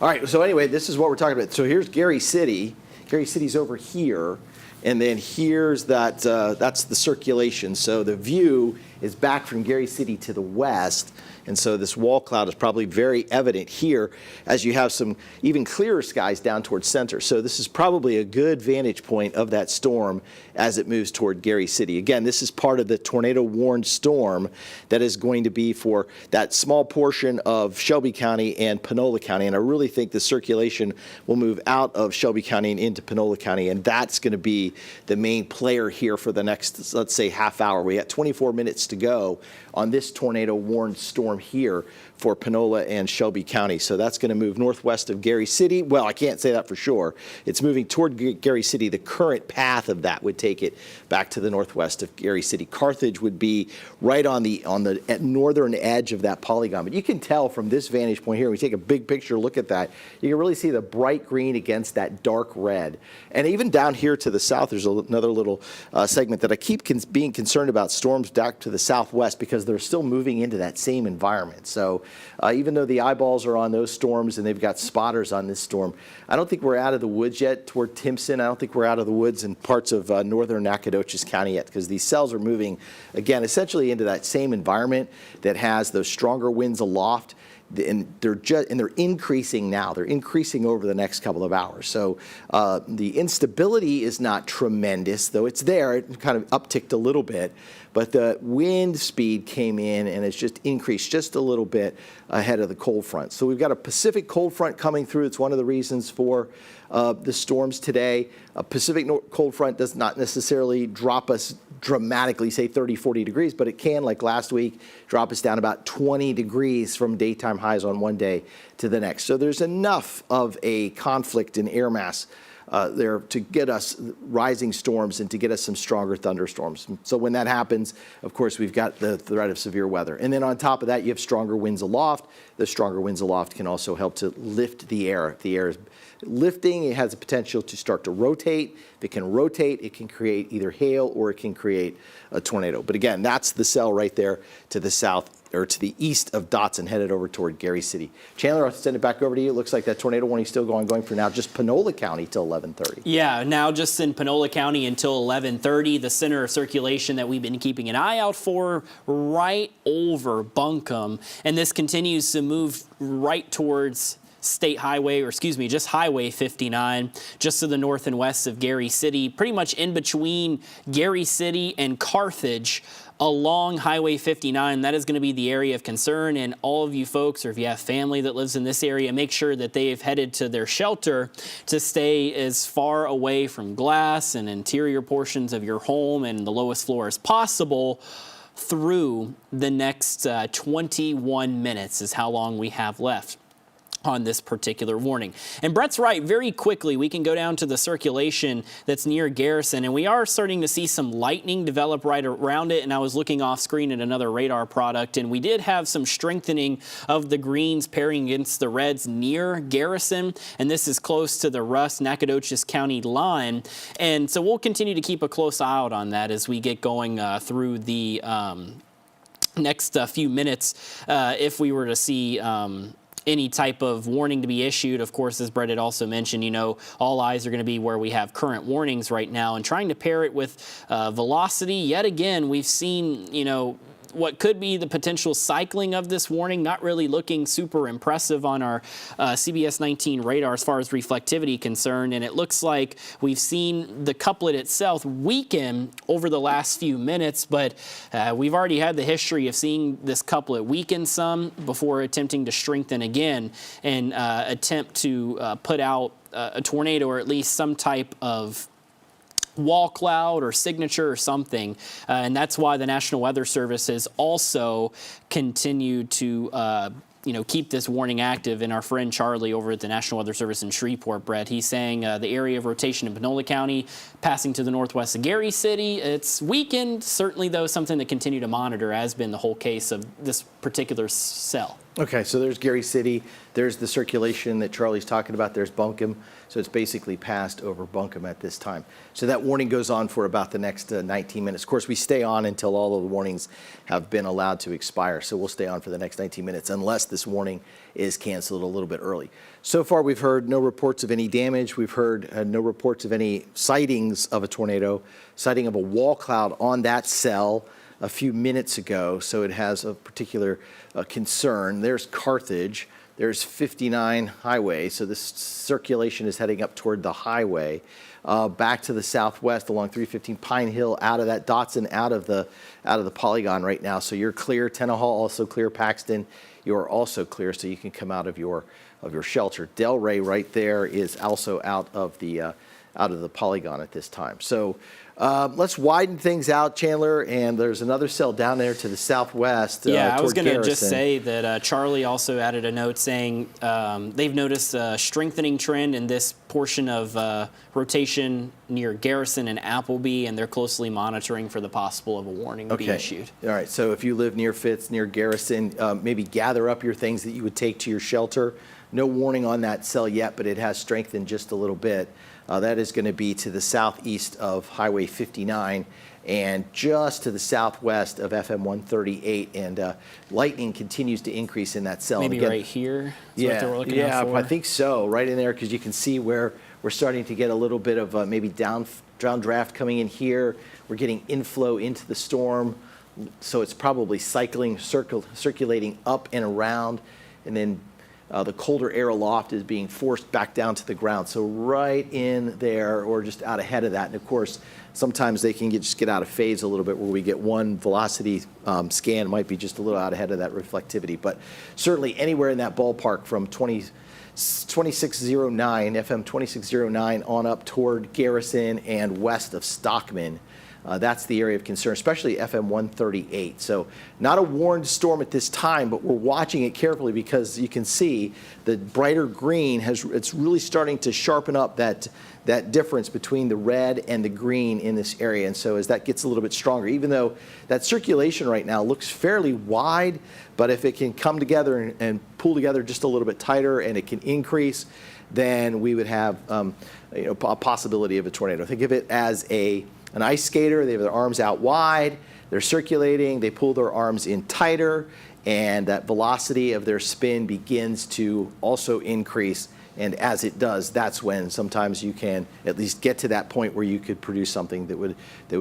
All right, so anyway, this is what we're talking about. So here's Gary City. Gary City's over here, and then here's that's the circulation. So the view is back from Gary City to the west. And so this wall cloud is probably very evident here as you have some even clearer skies down towards center. So this is probably a good vantage point of that storm as it moves toward Gary City. Again, this is part of the tornado warned storm that is going to be for that small portion of Shelby County and Panola County. And I really think the circulation will move out of Shelby County and into Panola County. And that's going to be the main player here for the next, let's say, half hour. We got 24 minutes to go on this tornado warned storm here for Panola and Shelby County. So that's going to move northwest of Gary City. Well, I can't say that for sure. It's moving toward Gary City. The current path of that would take it back to the northwest of Gary City. Carthage would be right on the northern edge of that polygon. But you can tell from this vantage point here, we take a big picture look at that, you can really see the bright green against that dark red. And even down here to the south, there's another little segment that I keep being concerned about, storms back to the southwest, because they're still moving into that same environment. So even though the eyeballs are on those storms and they've got spotters on this storm, I don't think we're out of the woods yet toward Timpson. I don't think we're out of the woods in parts of northern Nacogdoches County yet, because these cells are moving, again, essentially into that same environment that has those stronger winds aloft. And they're increasing now. They're increasing over the next couple of hours. So the instability is not tremendous, though it's there. It kind of upticked a little bit. But the wind speed came in and it's just increased just a little bit ahead of the cold front. So we've got a Pacific cold front coming through. It's one of the reasons for the storms today. A Pacific cold front does not necessarily drop us dramatically, say 30, 40 degrees, but it can, like last week, drop us down about 20 degrees from daytime highs on one day to the next. So there's enough of a conflict in air mass there to get us rising storms and to get us some stronger thunderstorms. So when that happens, of course, we've got the threat of severe weather. And then on top of that, you have stronger winds aloft. The stronger winds aloft can also help to lift the air. If the air is lifting, it has the potential to start to rotate. If it can rotate, it can create either hail or it can create a tornado. But again, that's the cell right there to the south or to the east of Dotson, headed over toward Gary City. Chandler, I'll send it back over to you. It looks like that tornado warning is still going for now, just Panola County till 11:30. Yeah, now just in Panola County until 11:30. The center of circulation that we've been keeping an eye out for right over Buncombe. And this continues to move right towards State Highway, or excuse me, just Highway 59, just to the north and west of Gary City, pretty much in between Gary City and Carthage along Highway 59. That is going to be the area of concern. And all of you folks, or if you have family that lives in this area, make sure that they have headed to their shelter to stay as far away from glass and interior portions of your home and the lowest floor as possible through the next 21 minutes is how long we have left on this particular warning. And Brett's right, very quickly we can go down to the circulation that's near Garrison, and we are starting to see some lightning develop right around it. And I was looking off screen at another radar product, and we did have some strengthening of the greens pairing against the reds near Garrison, and this is close to the Rusk Nacogdoches County line. And so we'll continue to keep a close eye out on that as we get going through the next few minutes. If we were to see any type of warning to be issued, of course, as Brett had also mentioned, you know, all eyes are going to be where we have current warnings right now, and trying to pair it with velocity. Yet again, we've seen, you know, what could be the potential cycling of this warning. Not really looking super impressive on our CBS 19 radar as far as reflectivity concerned, and it looks like we've seen the couplet itself weaken over the last few minutes, but we've already had the history of seeing this couplet weaken some before attempting to strengthen again and attempt to put out a tornado or at least some type of wall cloud or signature or something. And that's why the National Weather Service has also continued to keep this warning active. And our friend Charlie over at the National Weather Service in Shreveport, Brett, he's saying the area of rotation in Panola County passing to the northwest of Gary City. It's weakened, certainly, though, something to continue to monitor, has been the whole case of this particular cell. Okay, so there's Gary City. There's the circulation that Charlie's talking about. There's Buncombe. So it's basically passed over Buncombe at this time. So that warning goes on for about the next 19 minutes. Of course, we stay on until all of the warnings have been allowed to expire. So we'll stay on for the next 19 minutes unless this warning is canceled a little bit early. So far, we've heard no reports of any damage. We've heard no reports of any sightings of a tornado, sighting of a wall cloud on that cell a few minutes ago, so it has a particular concern. There's Carthage. There's 59 highway, so this circulation is heading up toward the highway. Back to the southwest along 315 Pine Hill, out of that Dotson, out of the polygon right now. So you're clear. Tenaha also clear. Paxton, you're also clear, so you can come out of your shelter. Delray right there is also out of the polygon at this time. So let's widen things out, Chandler, and there's another cell down there to the southwest. I was toward going to just Garrison. say that Charlie also added a note saying they've noticed a strengthening trend in this portion of rotation near Garrison and Appleby, and they're closely monitoring for the possible of a warning being issued. All right, so if you live near Fitz, near Garrison, maybe gather up your things that you would take to your shelter. No warning on that cell yet, but it has strengthened just a little bit. That is going to be to the southeast of Highway 59 and just to the southwest of FM 138. And lightning continues to increase in that cell. Maybe again, right here is what they were looking out for? I think so. Right in there, because you can see where we're starting to get a little bit of maybe downdraft coming in here. We're getting inflow into the storm. So it's probably circulating up and around. And then the colder air aloft is being forced back down to the ground. So right in there or just out ahead of that. And of course, sometimes they can just get out of phase a little bit where we get one velocity scan might be just a little out ahead of that reflectivity. But certainly anywhere in that ballpark from 2609, FM 2609 on up toward Garrison and west of Stockman. That's the area of concern, especially FM 138. So not a warned storm at this time, but we're watching it carefully because you can see the brighter green it's really starting to sharpen up that difference between the red and the green in this area. And so as that gets a little bit stronger, even though that circulation right now looks fairly wide, but if it can come together and pull together just a little bit tighter and it can increase, then we would have a possibility of a tornado. Think of it as an ice skater. They have their arms out wide, they're circulating, they pull their arms in tighter, and that velocity of their spin begins to also increase. And as it does, that's when sometimes you can at least get to that point where you could produce something that would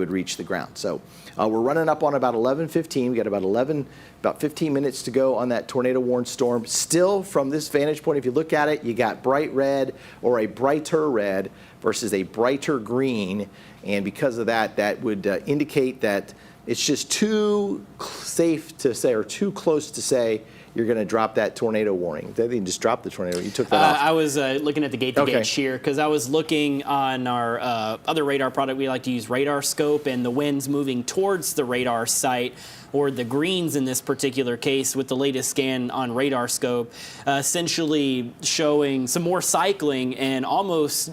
reach the ground. So we're running up on about 11:15. We got about 15 minutes to go on that tornado warned storm. Still, from this vantage point, if you look at it, you got bright red or a brighter red versus a brighter green. And because of that, that would indicate that it's just too safe to say or too close to say you're going to drop that tornado warning. They didn't just drop the tornado. You took that off. I was looking at the gate-to-gate shear because I was looking on our other radar product. We like to use Radar Scope, and the wind's moving towards the radar site, or the greens in this particular case with the latest scan on Radar Scope, essentially showing some more cycling and almost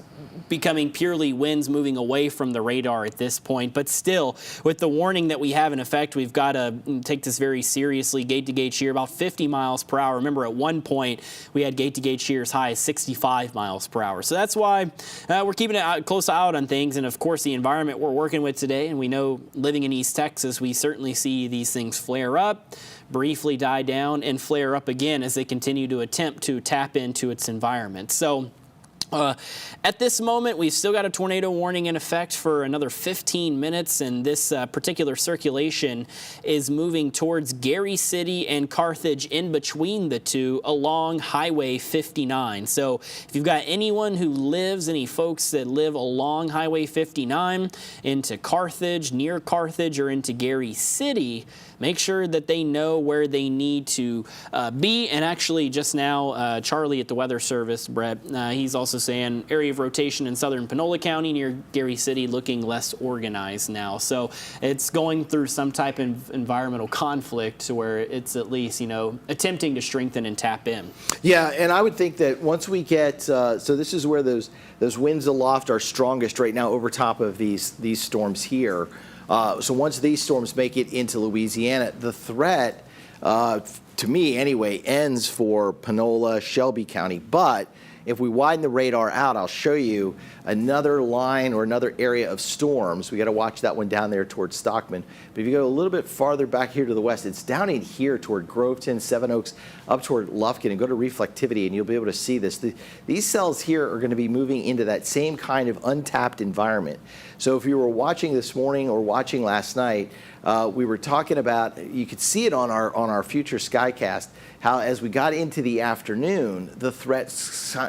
becoming purely winds moving away from the radar at this point. But still, with the warning that we have in effect, we've got to take this very seriously. Gate-to-gate shear about 50 miles per hour. Remember, at one point, we had gate-to-gate shear as high as 65 miles per hour. So that's why we're keeping a close eye on things. And of course, the environment we're working with today, and we know living in East Texas, we certainly see these things flare up, briefly die down, and flare up again as they continue to attempt to tap into its environment. So At this moment, we've still got a tornado warning in effect for another 15 minutes, and this particular circulation is moving towards Gary City and Carthage in between the two along Highway 59. So if you've got anyone who lives, any folks that live along Highway 59 into Carthage, near Carthage, or into Gary City, make sure that they know where they need to be. And actually, just now, Charlie at the Weather Service, Brett, he's also saying area of rotation in southern Panola County near Gary City looking less organized now. So it's going through some type of environmental conflict where it's at least, attempting to strengthen and tap in. Yeah, and I would think that once we get, so this is where those winds aloft are strongest right now over top of these storms here. So once these storms make it into Louisiana, the threat, to me anyway, ends for Panola, Shelby County. But if we widen the radar out, I'll show you another line or another area of storms. We got to watch that one down there towards Stockman. But if you go a little bit farther back here to the west, it's down in here toward Groveton, Seven Oaks, up toward Lufkin, and go to reflectivity, and you'll be able to see this. These cells here are going to be moving into that same kind of untapped environment. So if you were watching this morning or watching last night, we were talking about, you could see it on our future Skycast, how as we got into the afternoon, the threat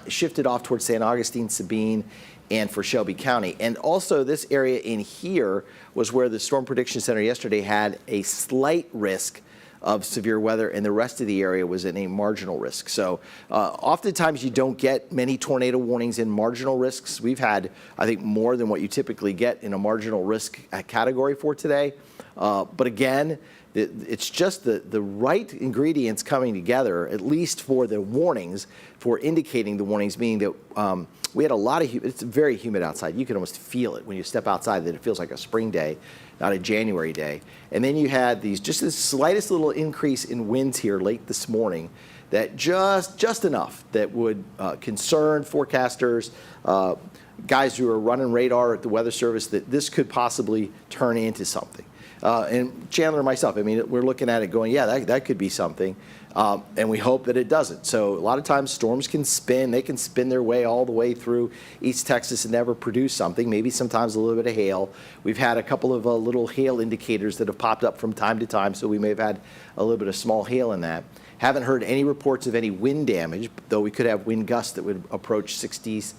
shifted off towards San Augustine, Sabine, and for Shelby County. And also this area in here was where the Storm Prediction Center yesterday had a slight risk of severe weather, and the rest of the area was in a marginal risk. So oftentimes you don't get many tornado warnings in marginal risks. We've had, I think, more than what you typically get in a marginal risk category for today. But again, it's just the right ingredients coming together, at least for the warnings, for indicating the warnings, meaning that we had a lot of it's very humid outside. You can almost feel it when you step outside, that it feels like a spring day, not a January day. And then you had just this slightest little increase in winds here late this morning, that just enough that would concern forecasters, guys who are running radar at the Weather Service, that this could possibly turn into something. And Chandler and myself, I mean, we're looking at it going, yeah, that could be something. And we hope that it doesn't. So a lot of times storms can spin. They can spin their way all the way through East Texas and never produce something, maybe sometimes a little bit of hail. We've had a couple of little hail indicators that have popped up from time to time, so we may have had a little bit of small hail in that. Haven't heard any reports of any wind damage, though we could have wind gusts that would approach 60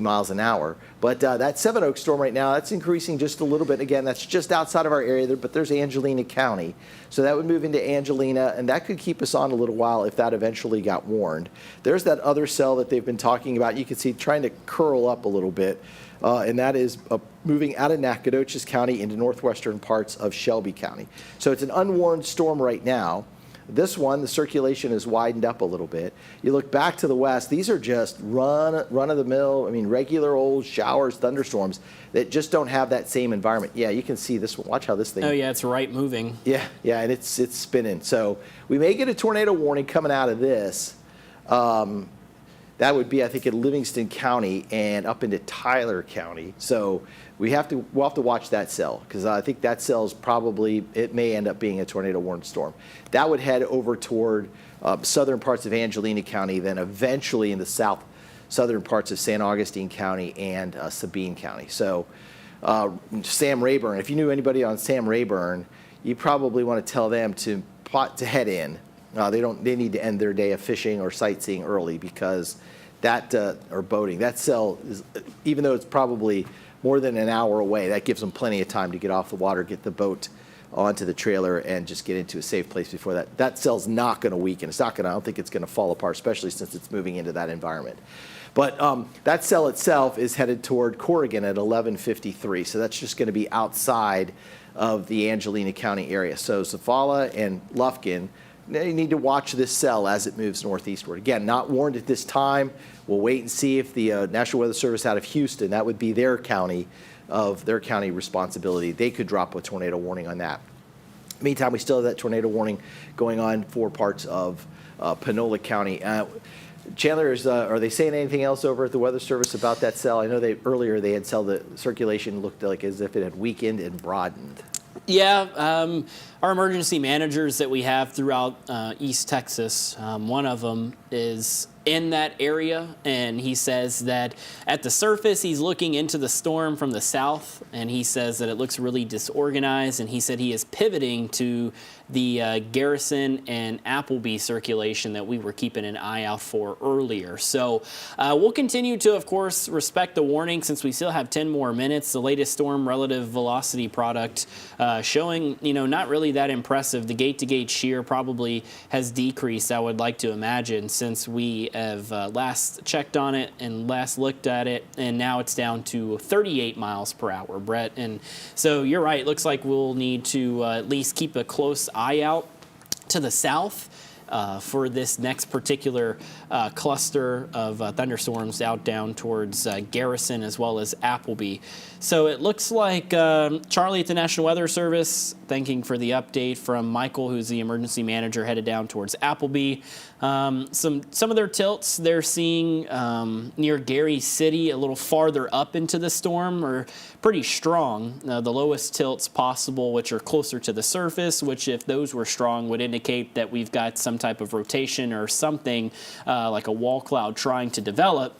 miles an hour. But that Seven Oaks storm right now, that's increasing just a little bit. Again, that's just outside of our area, but there's Angelina County. So that would move into Angelina, and that could keep us on a little while if that eventually got warned. There's that other cell that they've been talking about. You can see trying to curl up a little bit, and that is moving out of Nacogdoches County into northwestern parts of Shelby County. So it's an unwarned storm right now. This one, the circulation has widened up a little bit. You look back to the west, these are just run-of-the-mill, I mean, regular old showers, thunderstorms that just don't have that same environment. Yeah, you can see this one. Watch how this thing... Oh, yeah, it's right moving. Yeah, and it's spinning. So we may get a tornado warning coming out of this. That would be, I think, in Livingston County and up into Tyler County. So we'll have to watch that cell, because I think that cell's probably, it may end up being a tornado warned storm. That would head over toward southern parts of Angelina County, then eventually in the southern parts of San Augustine County and Sabine County. So Sam Rayburn, if you knew anybody on Sam Rayburn, you probably want to tell them to head in. They need to end their day of fishing or sightseeing early, because or boating, that cell is, even though it's probably more than an hour away, that gives them plenty of time to get off the water, get the boat onto the trailer, and just get into a safe place before that. That cell's not going to weaken. I don't think it's going to fall apart, especially since it's moving into that environment. But that cell itself is headed toward Corrigan at 11:53, so that's just going to be outside of the Angelina County area. So Zafala and Lufkin, you need to watch this cell as it moves northeastward. Again, not warned at this time. We'll wait and see if the National Weather Service out of Houston, that would be their county responsibility. They could drop a tornado warning on that. Meantime, we still have that tornado warning going on for parts of Panola County. Chandler, are they saying anything else over at the Weather Service about that cell? I know earlier they had said the circulation looked like as if it had weakened and broadened. Yeah, our emergency managers that we have throughout East Texas, one of them is in that area, and he says that at the surface he's looking into the storm from the south, and he says that it looks really disorganized, and he said he is pivoting to the Garrison and Appleby circulation that we were keeping an eye out for earlier. So we'll continue to, of course, respect the warning since we still have 10 more minutes. The latest storm relative velocity product showing, not really that impressive. The gate-to-gate shear probably has decreased, I would like to imagine, since we have last checked on it and last looked at it, and now it's down to 38 miles per hour, Brett. And so you're right, it looks like we'll need to at least keep a close eye out to the south for this next particular cluster of thunderstorms out down towards Garrison as well as Appleby. So it looks like Charlie at the National Weather Service, thanking for the update from Michael, who's the emergency manager, headed down towards Appleby. Some of their tilts they're seeing near Gary City, a little farther up into the storm, are pretty strong. The lowest tilts possible, which are closer to the surface, which if those were strong would indicate that we've got some type of rotation or something like a wall cloud trying to develop.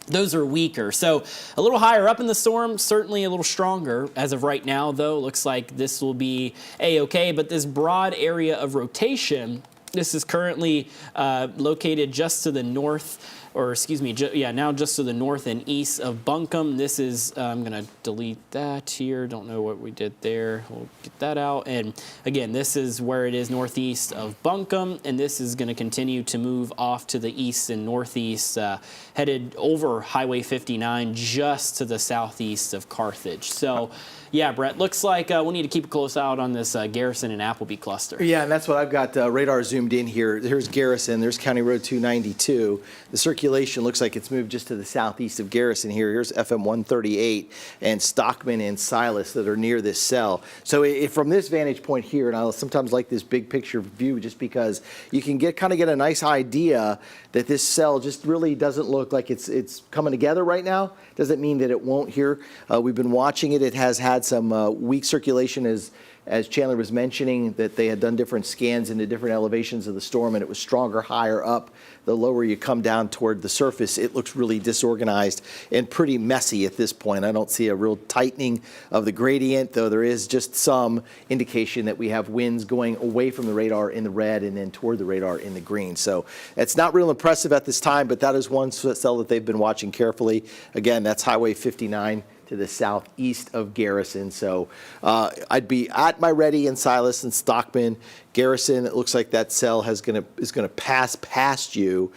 Those are weaker. So a little higher up in the storm, certainly a little stronger. As of right now, though, looks like this will be A-okay. But this broad area of rotation, this is currently located just to the north, or excuse me, now just to the north and east of Buncombe. This is, I'm going to delete that here. Don't know what we did there. We'll get that out. And again, this is where it is northeast of Buncombe, and this is going to continue to move off to the east and northeast, headed over Highway 59 just to the southeast of Carthage. So, yeah, Brett, looks like we'll need to keep a close eye on this Garrison and Appleby cluster. Yeah, and that's what I've got radar zoomed in here. Here's Garrison. There's County Road 292. The circulation looks like it's moved just to the southeast of Garrison here. Here's FM 138 and Stockman and Silas that are near this cell. So from this vantage point here, and I sometimes like this big picture view just because you can kind of get a nice idea that this cell just really doesn't look like it's coming together right now. Doesn't mean that it won't here. We've been watching it. It has had some weak circulation as Chandler was mentioning, that they had done different scans into different elevations of the storm, and it was stronger higher up. The lower you come down toward the surface, it looks really disorganized and pretty messy at this point. I don't see a real tightening of the gradient, though there is just some indication that we have winds going away from the radar in the red and then toward the radar in the green. So it's not real impressive at this time, but that is one cell that they've been watching carefully. Again, that's Highway 59 to the southeast of Garrison. So I'd be at my ready in Silas and Stockman. Garrison, it looks like that cell is going to pass past you,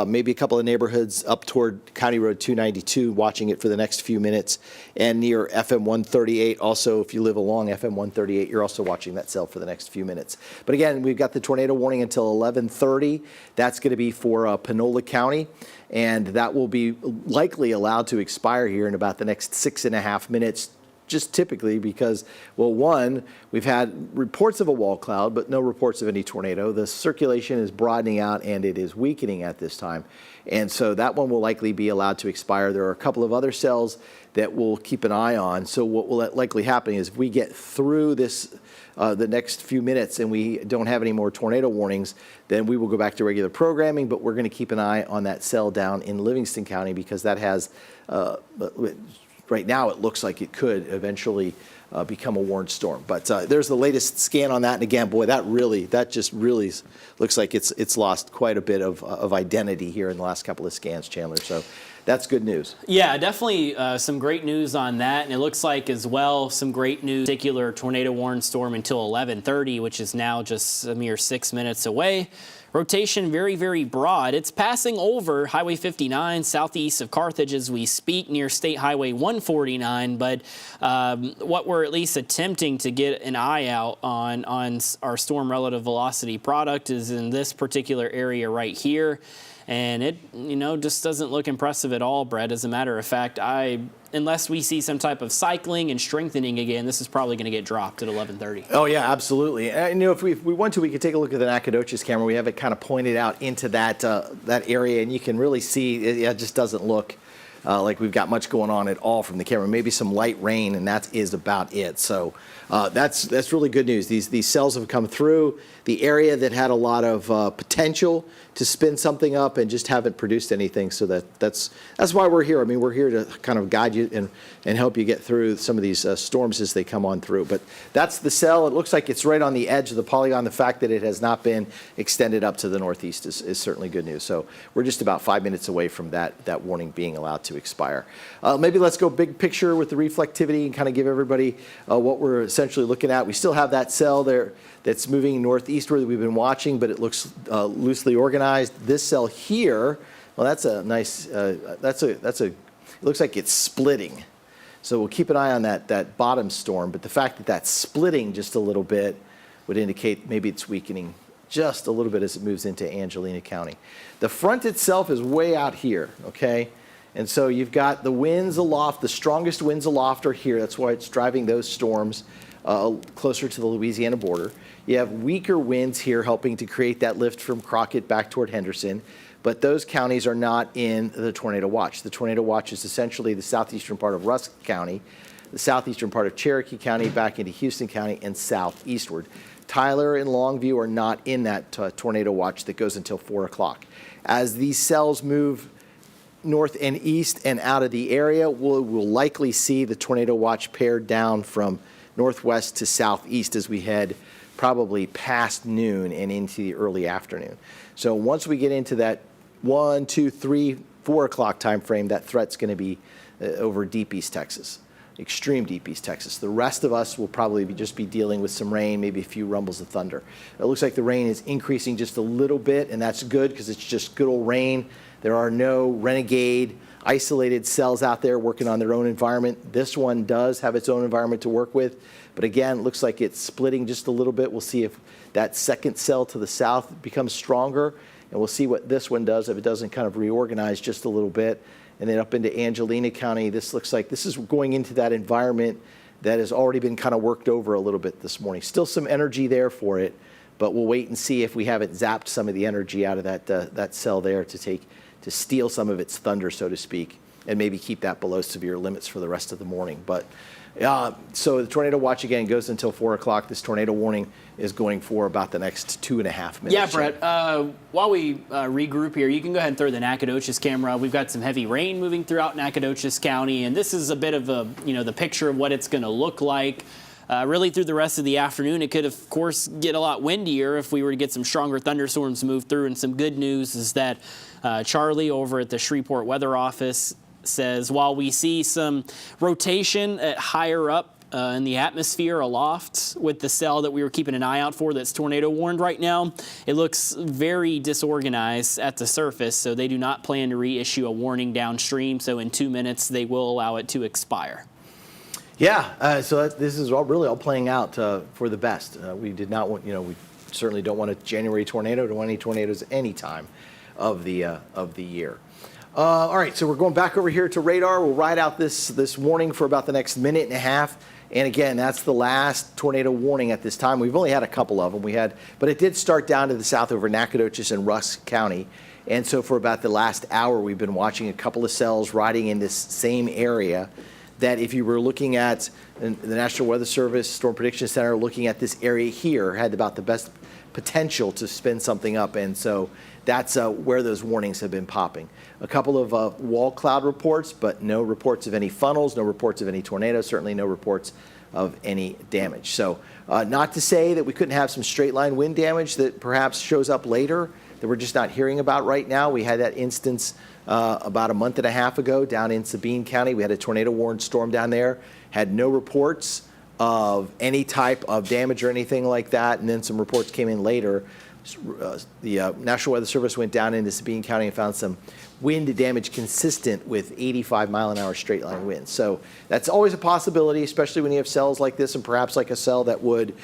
maybe a couple of neighborhoods up toward County Road 292, watching it for the next few minutes, and near FM 138. Also, if you live along FM 138, you're also watching that cell for the next few minutes. But again, we've got the tornado warning until 11:30. That's going to be for Panola County, and that will be likely allowed to expire here in about the next 6.5 minutes, just typically because, well, one, we've had reports of a wall cloud, but no reports of any tornado. The circulation is broadening out and it is weakening at this time. And so that one will likely be allowed to expire. There are a couple of other cells that we'll keep an eye on. So what will likely happen is if we get through this, the next few minutes and we don't have any more tornado warnings, then we will go back to regular programming, but we're going to keep an eye on that cell down in Livingston County because that has, right now it looks like it could eventually become a warned storm. But there's the latest scan on that. And again, boy, that just really looks like it's lost quite a bit of identity here in the last couple of scans, Chandler. So that's good news. Yeah, definitely some great news on that. And it looks like as well some great news, particular tornado warned storm until 11:30, which is now just a mere 6 minutes away. Rotation very, very broad. It's passing over Highway 59 southeast of Carthage as we speak near State Highway 149. But what we're at least attempting to get an eye out on our storm relative velocity product is in this particular area right here. And it, just doesn't look impressive at all, Brett. As a matter of fact, unless we see some type of cycling and strengthening again, this is probably going to get dropped at 11:30. Oh, yeah, absolutely. And, if we want to, we could take a look at the Nacogdoches camera. We have it kind of pointed out into that area, and you can really see it just doesn't look like we've got much going on at all from the camera. Maybe some light rain, and that is about it. So that's really good news. These cells have come through the area that had a lot of potential to spin something up and just haven't produced anything. So that's why we're here. I mean, we're here to kind of guide you and help you get through some of these storms as they come on through. But that's the cell. It looks like it's right on the edge of the polygon. The fact that it has not been extended up to the northeast is certainly good news. So we're just about 5 minutes away from that warning being allowed to expire. Maybe let's go big picture with the reflectivity and kind of give everybody what we're essentially looking at. We still have that cell there that's moving northeastward that we've been watching, but it looks loosely organized. This cell here, well, that's a nice, it looks like it's splitting. So we'll keep an eye on that bottom storm, but the fact that that's splitting just a little bit would indicate maybe it's weakening just a little bit as it moves into Angelina County. The front itself is way out here, okay? And so you've got the winds aloft, the strongest winds aloft are here. That's why it's driving those storms closer to the Louisiana border. You have weaker winds here helping to create that lift from Crockett back toward Henderson, but those counties are not in the tornado watch. The tornado watch is essentially the southeastern part of Rusk County, the southeastern part of Cherokee County, back into Houston County, and southeastward. Tyler and Longview are not in that tornado watch that goes until 4 o'clock. As these cells move north and east and out of the area, we'll likely see the tornado watch pared down from northwest to southeast as we head probably past noon and into the early afternoon. So once we get into that 1, 2, 3, 4 o'clock time frame, that threat's going to be over deep East Texas, extreme deep East Texas. The rest of us will probably just be dealing with some rain, maybe a few rumbles of thunder. It looks like the rain is increasing just a little bit, and that's good because it's just good old rain. There are no renegade isolated cells out there working on their own environment. This one does have its own environment to work with, but again, it looks like it's splitting just a little bit. We'll see if that second cell to the south becomes stronger, and we'll see what this one does if it doesn't kind of reorganize just a little bit. And then up into Angelina County, this looks like this is going into that environment that has already been kind of worked over a little bit this morning. Still some energy there for it, but we'll wait and see if we haven't zapped some of the energy out of that cell there to steal some of its thunder, so to speak, and maybe keep that below severe limits for the rest of the morning. But so the tornado watch again goes until 4 o'clock. This tornado warning is going for about the next 2.5 minutes. Yeah, Brett, while we regroup here, you can go ahead and throw the Nacogdoches camera. We've got some heavy rain moving throughout Nacogdoches County, and this is a bit of the picture of what it's going to look like. Really through the rest of the afternoon. It could, of course, get a lot windier if we were to get some stronger thunderstorms move through. And some good news is that Charlie over at the Shreveport Weather Office says while we see some rotation at higher up in the atmosphere aloft with the cell that we were keeping an eye out for that's tornado warned right now, it looks very disorganized at the surface, so they do not plan to reissue a warning downstream. So in 2 minutes, they will allow it to expire. Yeah, so this is really all playing out for the best. We did not want, we certainly don't want a January tornado. Don't want any tornadoes any time of the year. All right, so we're going back over here to radar. We'll ride out this warning for about the next minute and a half. And again, that's the last tornado warning at this time. We've only had a couple of them. But it did start down to the south over Nacogdoches and Rusk County. And so for about the last hour, we've been watching a couple of cells riding in this same area. That if you were looking at the National Weather Service Storm Prediction Center, looking at this area here, had about the best potential to spin something up. And so that's where those warnings have been popping. A couple of wall cloud reports, but no reports of any funnels, no reports of any tornadoes, certainly no reports of any damage. So not to say that we couldn't have some straight line wind damage that perhaps shows up later that we're just not hearing about right now. We had that instance about a month and a half ago down in Sabine County. We had a tornado warned storm down there, had no reports of any type of damage or anything like that, and then some reports came in later. The National Weather Service went down into Sabine County and found some wind damage consistent with 85-mile-an-hour straight line winds. So that's always a possibility, especially when you have cells like this and perhaps like a cell that would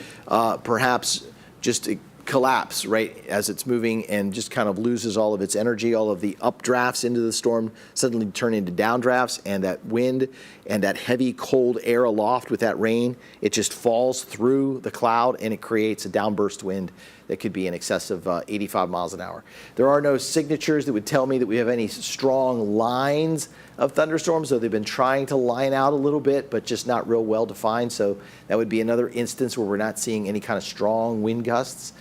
perhaps just collapse right as it's moving and just kind of loses all of its energy. All of the updrafts into the storm suddenly turn into downdrafts, and that wind and that heavy cold air aloft with that rain, it just falls through the cloud and it creates a downburst wind that could be in excess of 85 miles an hour. There are no signatures that would tell me that we have any strong lines of thunderstorms, though they've been trying to line out a little bit, but just not real well defined. So that would be another instance where we're not seeing any kind of strong wind gusts.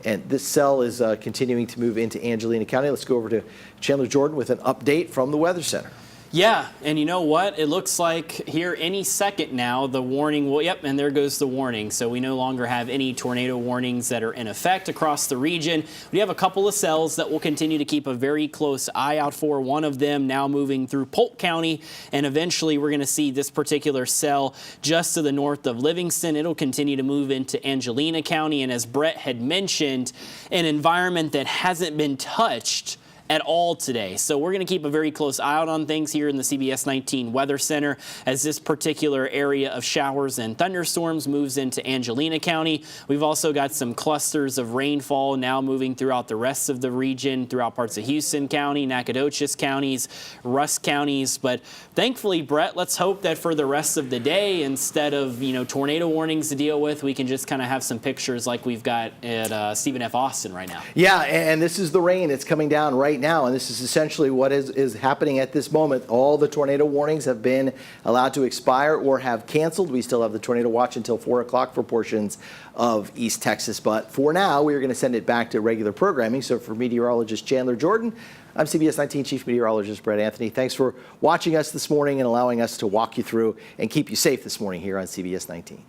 And this cell is continuing to move into Angelina County. Let's go over to Chandler Jordan with an update from the Weather Center. Yeah, and you know what? It looks like here any second now the warning will, yep, and there goes the warning. So we no longer have any tornado warnings that are in effect across the region. We have a couple of cells that we'll continue to keep a very close eye out for. One of them now moving through Polk County, and eventually we're going to see this particular cell just to the north of Livingston. It'll continue to move into Angelina County, and as Brett had mentioned, an environment that hasn't been touched at all today. So we're going to keep a very close eye out on things here in the CBS 19 Weather Center as this particular area of showers and thunderstorms moves into Angelina County. We've also got some clusters of rainfall now moving throughout the rest of the region, throughout parts of Houston County, Nacogdoches counties, Rusk counties. But thankfully, Brett, let's hope that for the rest of the day, instead of, tornado warnings to deal with, we can just kind of have some pictures like we've got at Stephen F. Austin right now. Yeah, and this is the rain that's coming down right now, and this is essentially what is happening at this moment. All the tornado warnings have been allowed to expire or have canceled. We still have the tornado watch until 4 o'clock for portions of East Texas, but for now we are going to send it back to regular programming. So for meteorologist Chandler Jordan, I'm CBS 19 Chief Meteorologist Brett Anthony. Thanks for watching us this morning and allowing us to walk you through and keep you safe this morning here on CBS 19.